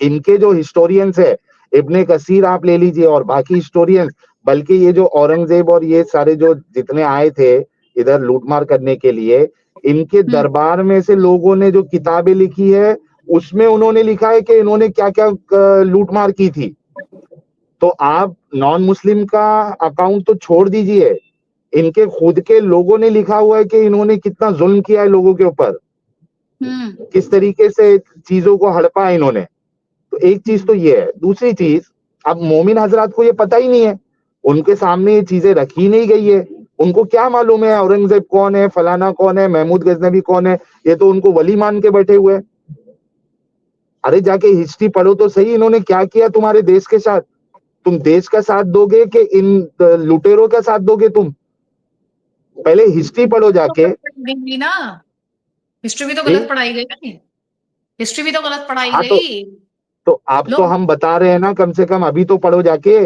इनके जो हिस्टोरियंस है, इब्ने कसीर आप ले लीजिए और बाकी हिस्टोरियंस, बल्कि ये जो औरंगजेब और ये सारे जो जितने आए थे इधर लूटमार करने के लिए, इनके हम्म दरबार में से लोगों ने जो किताबें लिखी है, उसमें उन्होंने लिखा है कि इन्होंने क्या क्या लूटमार की थी। तो आप नॉन मुस्लिम का अकाउंट तो छोड़ दीजिए, इनके खुद के लोगों ने लिखा हुआ है कि इन्होंने कितना जुल्म किया है लोगों के ऊपर, किस तरीके से चीजों को हड़पा है इन्होंने। तो एक चीज तो ये है। दूसरी चीज, अब मोमिन हजरात को ये पता ही नहीं है, उनके सामने ये चीजें रखी नहीं गई है। उनको क्या मालूम है औरंगजेब कौन है, फलाना कौन है, महमूद गजनबी कौन है? ये तो उनको वली मान के बैठे हुए हैं। अरे जाके हिस्ट्री पढ़ो तो सही, इन्होंने क्या किया तुम्हारे देश के साथ। तुम देश का साथ दोगे कि इन लुटेरों का साथ दोगे? तुम पहले हिस्ट्री पढ़ो जाके। गई ना, हिस्ट्री भी तो जी गलत पढ़ाई गई ना, हिस्ट्री भी तो गलत पढ़ाई हाँ, गई। तो आप तो लोग हम बता रहे हैं ना, कम से कम अभी तो पढ़ो जाके।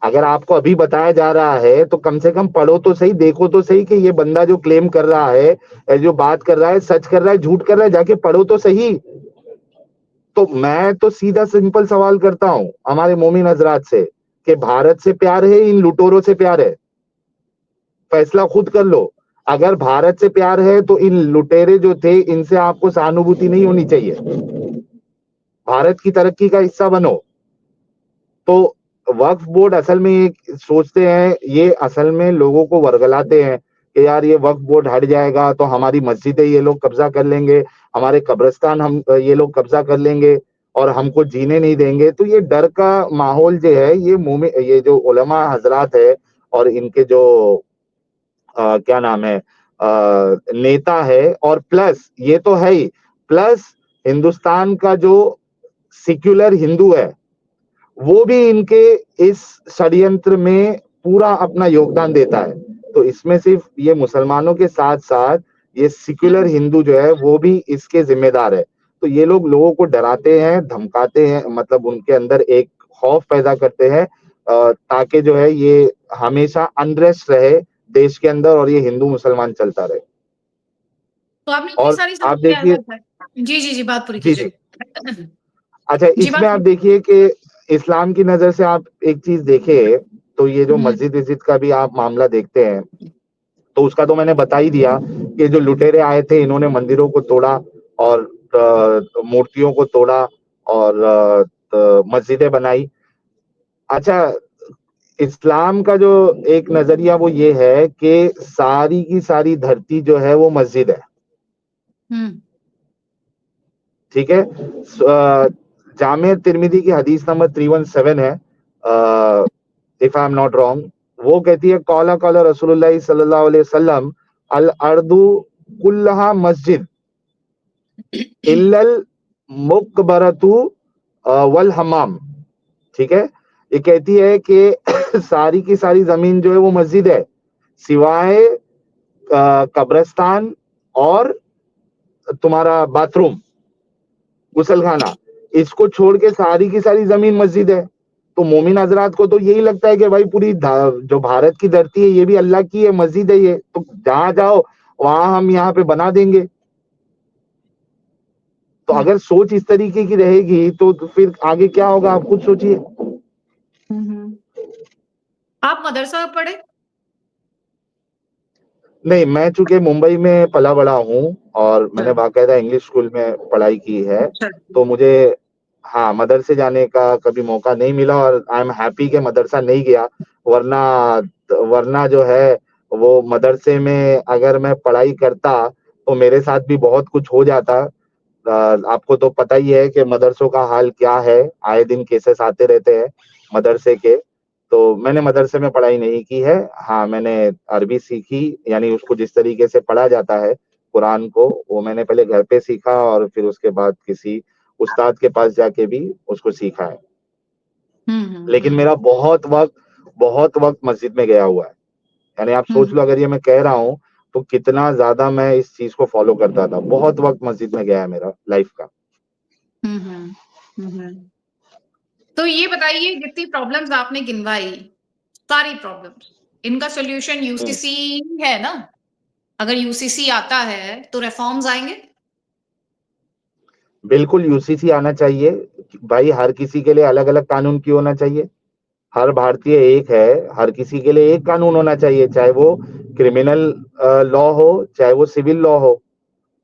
अगर आपको अभी बताया जा रहा है तो कम से कम पढ़ो तो सही, देखो तो सही कि ये बंदा जो क्लेम कर रहा है, जो बात कर रहा है, सच कर रहा है, झूठ कर रहा है, जाके पढ़ो तो सही। तो मैं तो सीधा सिंपल सवाल करता हूं हमारे मोमिन हजरात से कि भारत से प्यार है, इन लुटेरों से प्यार है? फैसला खुद कर लो। अगर भारत से प्यार है तो इन लुटेरे जो थे इनसे आपको सहानुभूति नहीं होनी चाहिए, भारत की तरक्की का हिस्सा बनो। तो वक्फ बोर्ड असल में ये सोचते हैं, ये असल में लोगों को वर्गलाते हैं कि यार ये वक्फ बोर्ड हट जाएगा तो हमारी मस्जिदें ये लोग कब्जा कर लेंगे, हमारे कब्रिस्तान हम ये लोग कब्जा कर लेंगे और हमको जीने नहीं देंगे। तो ये डर का माहौल जो है, ये जो उलमा हजरात है और इनके जो क्या नाम है नेता है, और प्लस ये तो है ही, प्लस हिंदुस्तान का जो सेक्युलर हिंदू है वो भी इनके इस षड्यंत्र में पूरा अपना योगदान देता है। तो इसमें सिर्फ ये मुसलमानों के साथ साथ ये सेक्युलर हिंदू जो है वो भी इसके जिम्मेदार है। तो ये लोग लोगों को डराते हैं, धमकाते हैं, मतलब उनके अंदर एक खौफ पैदा करते हैं ताकि जो है ये हमेशा अनरेस्ट रहे देश के अंदर और ये हिंदू मुसलमान चलता रहे। तो आपने इतनी और सारी आप सब्जी देखिए, जी जी जी, बात पूरी जी जी, कीजिए। अच्छा, जी इसमें बात आप पूरी। देखिए कि इस्लाम की नजर से आप एक चीज देखिए, तो ये जो हम्म मस्जिद वस्जिद का भी आप मामला देखते हैं, तो उसका तो मैंने बता ही दिया कि जो लुटेरे आए थे इन्होंने मंदिरों को तोड़ा और मूर्तियों को तोड़ा और मस्जिदें बनाई। अच्छा, इस्लाम का जो एक नजरिया वो ये है कि सारी की सारी धरती जो है वो मस्जिद है, हम्म ठीक है। जामिया तिरमिजी की हदीस नंबर 317 है, if I am not wrong. वो कहती है कौला कौला रसूलुल्लाह सल्लल्लाहु अलैहि वसल्लम अल अर्दु कुल्लहा मस्जिद इल्लल मुकबरतु वल हमाम, ठीक है। ये कहती है कि सारी की सारी जमीन जो है वो मस्जिद है, सिवाय कब्रिस्तान और तुम्हारा बाथरूम, गुसलखाना, इसको छोड़ के सारी की सारी जमीन मस्जिद है। तो मोमिन हजरात को तो यही लगता है कि भाई पूरी जो भारत की धरती है ये भी अल्लाह की है, मस्जिद है ये, तो जहां जाओ वहां हम यहाँ पे बना देंगे। तो हम्म अगर सोच इस तरीके की रहेगी तो फिर आगे क्या होगा आप खुद सोचिए। हम्म। आप मदरसा पढ़े? नहीं, मैं चूंकि मुंबई में पला बड़ा हूँ और मैंने बाकायदा इंग्लिश स्कूल में पढ़ाई की है, अच्छा। तो मुझे हाँ मदरसे जाने का कभी मौका नहीं मिला और आई एम हैप्पी कि मदरसा नहीं गया। वरना वरना जो है वो मदरसे में अगर मैं पढ़ाई करता तो मेरे साथ भी बहुत कुछ हो जाता। आपको तो पता ही है कि मदरसों का हाल क्या है, आए दिन केसेस आते रहते हैं मदरसे के। तो मैंने मदरसे में पढ़ाई नहीं की है। हाँ, मैंने अरबी सीखी, यानी उसको जिस तरीके से पढ़ा जाता है कुरान को, वो मैंने पहले घर पे सीखा और फिर उसके बाद किसी उस्ताद के पास जाके भी उसको सीखा है। लेकिन मेरा हम्म। बहुत वक्त मस्जिद में गया हुआ है। यानी आप सोच हम्म लो अगर ये मैं कह रहा हूँ तो कितना ज्यादा मैं इस चीज को फॉलो करता था। बहुत वक्त मस्जिद में गया है मेरा लाइफ का। हम्म हम्म। तो ये बताइए, जितनी प्रॉब्लम्स आपने गिनवाई, सारी प्रॉब्लम्स, इनका सोल्यूशन हम्म, यूसीसी है ना? अगर यूसीसी आता है तो रिफॉर्म्स आएंगे। बिल्कुल यूसीसी आना चाहिए भाई। हर किसी के लिए अलग अलग कानून क्यों होना चाहिए? हर भारतीय एक है, हर किसी के लिए एक कानून होना चाहिए, चाहे वो क्रिमिनल लॉ हो चाहे वो सिविल लॉ हो।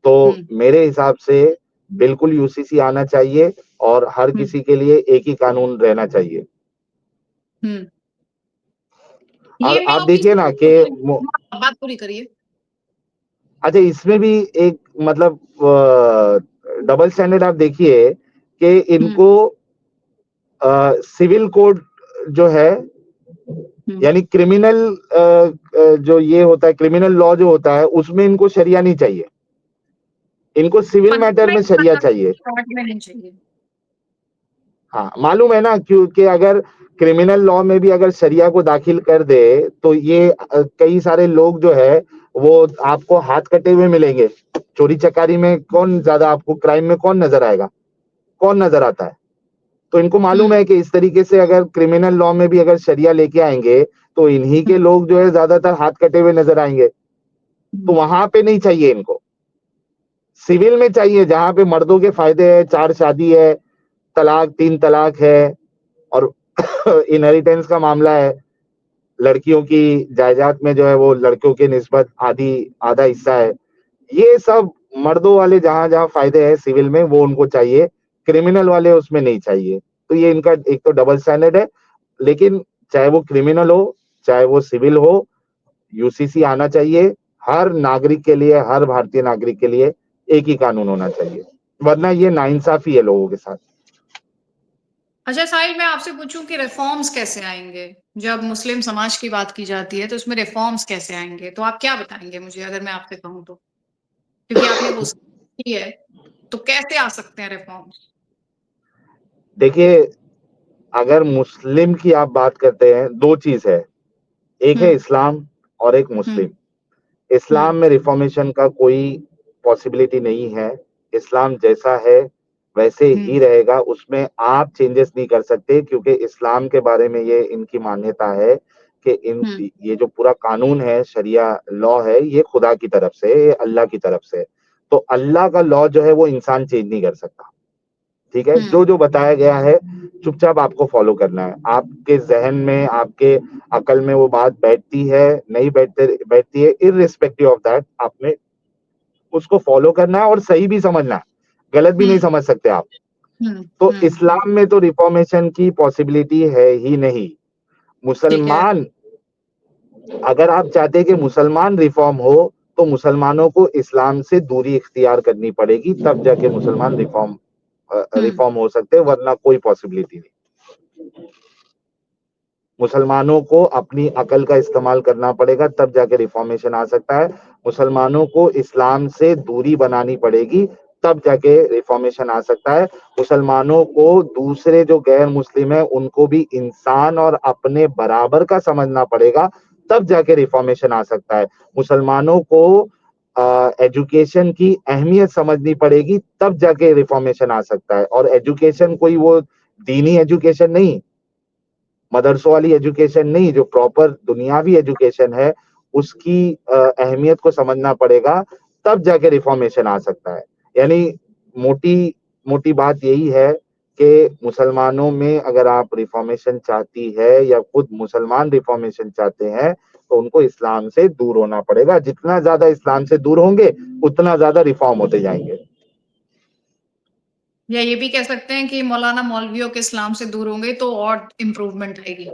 तो हम्म मेरे हिसाब से बिल्कुल यूसीसी आना चाहिए और हर हम्म किसी के लिए एक ही कानून रहना चाहिए। हम्म। ये और है आप देखिए ना कि ओपिनियन, बात पूरी करिए। अच्छा, इसमें भी एक मतलब डबल स्टैंडर्ड आप देखिए कि हम्म इनको सिविल कोड जो है, हम्म। यानी क्रिमिनल जो ये होता है, क्रिमिनल लॉ जो होता है उसमें इनको शरिया नहीं चाहिए, इनको सिविल मैटर में पनिशमेंट शरिया चाहिए। में नहीं चाहिए। हाँ मालूम है ना, क्योंकि अगर क्रिमिनल लॉ में भी अगर शरिया को दाखिल कर दे तो ये कई सारे लोग जो है वो आपको हाथ कटे हुए मिलेंगे। चोरी चकारी में कौन ज्यादा आपको, क्राइम में कौन नजर आएगा, कौन नजर आता है? तो इनको मालूम है कि इस तरीके से अगर क्रिमिनल लॉ में भी अगर शरिया लेके आएंगे तो इन्हीं के लोग जो है ज्यादातर हाथ कटे हुए नजर आएंगे। तो वहां पे नहीं चाहिए इनको, सिविल में चाहिए जहां पे मर्दों के फायदे है, 4 शादी है, तलाक 3 तलाक है और इनहेरिटेंस का मामला है, लड़कियों की जायदाद में जो है वो लड़कियों के निस्बत आधी आधा हिस्सा है, ये सब मर्दों वाले जहां जहां फायदे हैं सिविल में वो उनको चाहिए, क्रिमिनल वाले उसमें नहीं चाहिए। तो ये इनका एक तो डबल स्टैंडर्ड है। लेकिन चाहे वो क्रिमिनल हो चाहे वो सिविल हो, यूसीसी आना चाहिए। हर नागरिक के लिए, हर भारतीय नागरिक के लिए एक ही कानून होना चाहिए, वरना ये नाइंसाफी है लोगों के साथ। अच्छा साहिल, मैं आपसे पूछूं कि रिफॉर्म्स कैसे आएंगे? जब मुस्लिम समाज की बात की जाती है तो उसमें रिफॉर्म्स कैसे आएंगे, तो आप क्या बताएंगे मुझे, अगर मैं आपसे कहूँ तो? क्योंकि आपने वो की है, तो कैसे आ सकते हैं रिफॉर्म्स? देखिए, अगर मुस्लिम की आप बात करते हैं, दो चीज है, एक है हम्म। इस्लाम और एक हम्म। मुस्लिम। इस्लाम में रिफॉर्मेशन का कोई पॉसिबिलिटी नहीं है। इस्लाम जैसा है वैसे ही हम्म। रहेगा, उसमें आप चेंजेस नहीं कर सकते, क्योंकि इस्लाम के बारे में ये इनकी मान्यता है कि इन हम्म। ये जो पूरा कानून है, शरिया लॉ है, ये खुदा की तरफ से, ये अल्लाह की तरफ से। तो अल्लाह का लॉ जो है वो इंसान चेंज नहीं कर सकता। ठीक है, हम्म। जो जो बताया गया है चुपचाप आपको फॉलो करना है। आपके जहन में, आपके अकल में वो बात बैठती है, नहीं बैठती है, इररिस्पेक्टिव ऑफ दैट आपने उसको फॉलो करना है और सही भी समझना है, गलत भी नहीं हम्म। समझ सकते आप। हम्म। तो हम्म। इस्लाम में तो रिफॉर्मेशन की पॉसिबिलिटी है ही नहीं। ठीक है। मुसलमान, अगर आप चाहते हैं कि मुसलमान रिफॉर्म हो तो मुसलमानों को इस्लाम से दूरी इख्तियार करनी पड़ेगी, तब जाके मुसलमान हम्म। रिफॉर्म हो सकते हैं, वरना कोई पॉसिबिलिटी नहीं। मुसलमानों को अपनी अकल का इस्तेमाल करना पड़ेगा, तब जाके रिफॉर्मेशन आ सकता है। मुसलमानों को इस्लाम से दूरी बनानी पड़ेगी, तब जाके रिफॉर्मेशन आ सकता है। मुसलमानों को दूसरे जो गैर मुस्लिम है उनको भी इंसान और अपने बराबर का समझना पड़ेगा, तब जाके रिफॉर्मेशन आ सकता है। मुसलमानों को एजुकेशन की अहमियत समझनी पड़ेगी, तब जाके रिफॉर्मेशन आ सकता है। और एजुकेशन कोई वो दीनी एजुकेशन नहीं, मदरसों वाली एजुकेशन नहीं, जो प्रॉपर दुनियावी एजुकेशन है उसकी अहमियत को समझना पड़ेगा, तब जाके रिफॉर्मेशन आ सकता है। यानी मोटी मोटी बात यही है कि मुसलमानों में अगर आप रिफॉर्मेशन चाहती है या खुद मुसलमान रिफॉर्मेशन चाहते हैं तो उनको इस्लाम से दूर होना पड़ेगा। जितना ज्यादा इस्लाम से दूर होंगे उतना ज्यादा रिफॉर्म होते जाएंगे। या ये भी कह सकते हैं कि मौलाना मौलवियों के इस्लाम से दूर होंगे तो और इम्प्रूवमेंट आएगी।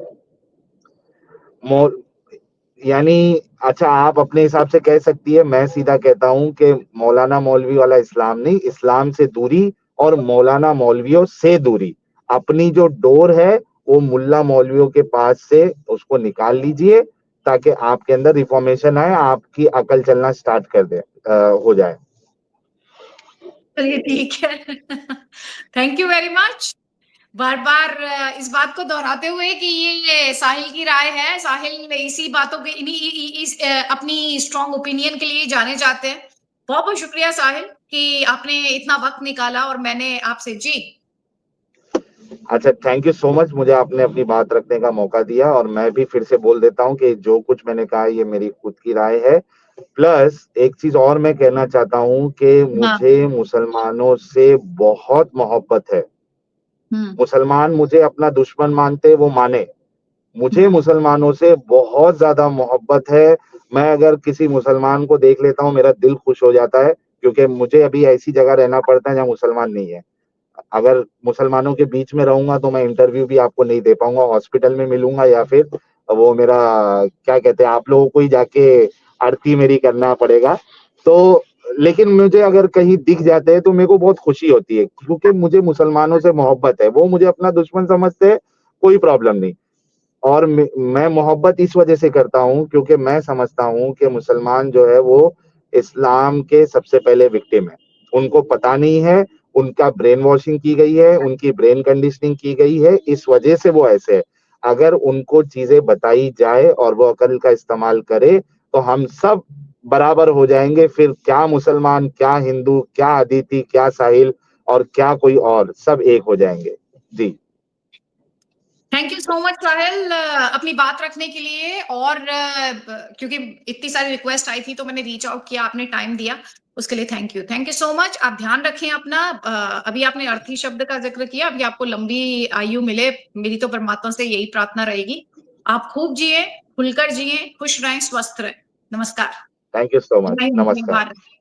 यानी अच्छा, आप अपने हिसाब से कह सकती है, मैं सीधा कहता हूं कि मौलाना मौलवी वाला इस्लाम नहीं, इस्लाम से दूरी और मौलाना मौलवियों से दूरी। अपनी जो डोर है वो मुल्ला मौलवियों के पास से उसको निकाल लीजिए, ताकि आपके अंदर रिफॉर्मेशन आए, आपकी अकल चलना स्टार्ट कर दे, हो जाए। चलिए ठीक है। Thank you very much. बार बार इस बात को दोहराते हुए कि ये साहिल की राय है, साहिल इसी बातों के अपनी स्ट्रॉन्ग ओपिनियन के लिए जाने जाते हैं। बहुत बहुत शुक्रिया साहिल कि आपने इतना वक्त निकाला और मैंने आपसे जी। अच्छा, थैंक यू सो मच, मुझे आपने अपनी बात रखने का मौका दिया। और मैं भी फिर से बोल देता हूँ कि जो कुछ मैंने कहा ये मेरी खुद की राय है। प्लस एक चीज और मैं कहना चाहता हूँ कि हाँ। मुझे मुसलमानों से बहुत मोहब्बत है। हम्म। मुसलमान मुझे अपना दुश्मन मानते वो माने, मुझे हम्म। मुसलमानों से बहुत ज्यादा मोहब्बत है। मैं अगर किसी मुसलमान को देख लेता हूँ मेरा दिल खुश हो जाता है, क्योंकि मुझे अभी ऐसी जगह रहना पड़ता है जहाँ मुसलमान नहीं है। अगर मुसलमानों के बीच में रहूंगा तो मैं इंटरव्यू भी आपको नहीं दे पाऊंगा, हॉस्पिटल में मिलूंगा या फिर वो मेरा क्या कहते हैं, आप लोगों को ही जाके आरती मेरी करना पड़ेगा। तो लेकिन मुझे अगर कहीं दिख जाते हैं तो मेरे को बहुत खुशी होती है, क्योंकि मुझे मुसलमानों से मोहब्बत है। वो मुझे अपना दुश्मन समझते हैं, कोई प्रॉब्लम नहीं। और मैं मोहब्बत इस वजह से करता हूँ क्योंकि मैं समझता हूँ कि मुसलमान जो है वो इस्लाम के सबसे पहले विक्टिम है। उनको पता नहीं है, उनका ब्रेन वॉशिंग की गई है, उनकी ब्रेन कंडीशनिंग की गई है, इस वजह से वो ऐसे है। अगर उनको चीजें बताई जाए और वो अकल का इस्तेमाल करे तो हम सब बराबर हो जाएंगे। फिर क्या मुसलमान, क्या हिंदू, क्या अदिति, क्या साहिल और क्या कोई और, सब एक हो जाएंगे। जी थैंक यू सो मच साहिल, अपनी बात रखने के लिए। और क्योंकि इतनी सारी रिक्वेस्ट आई थी तो मैंने रीच आउट किया, आपने टाइम दिया, उसके लिए थैंक यू सो मच। आप ध्यान रखें अपना। अभी आपने अर्थी शब्द का जिक्र किया, अभी आपको लंबी आयु मिले, मेरी तो परमात्मा से यही प्रार्थना रहेगी। आप खूब जिए, खुलकर जिए, खुश रहें, स्वस्थ रहें। नमस्कार। Thank you so much. जय हिंद, जय नमस्कार। भारत।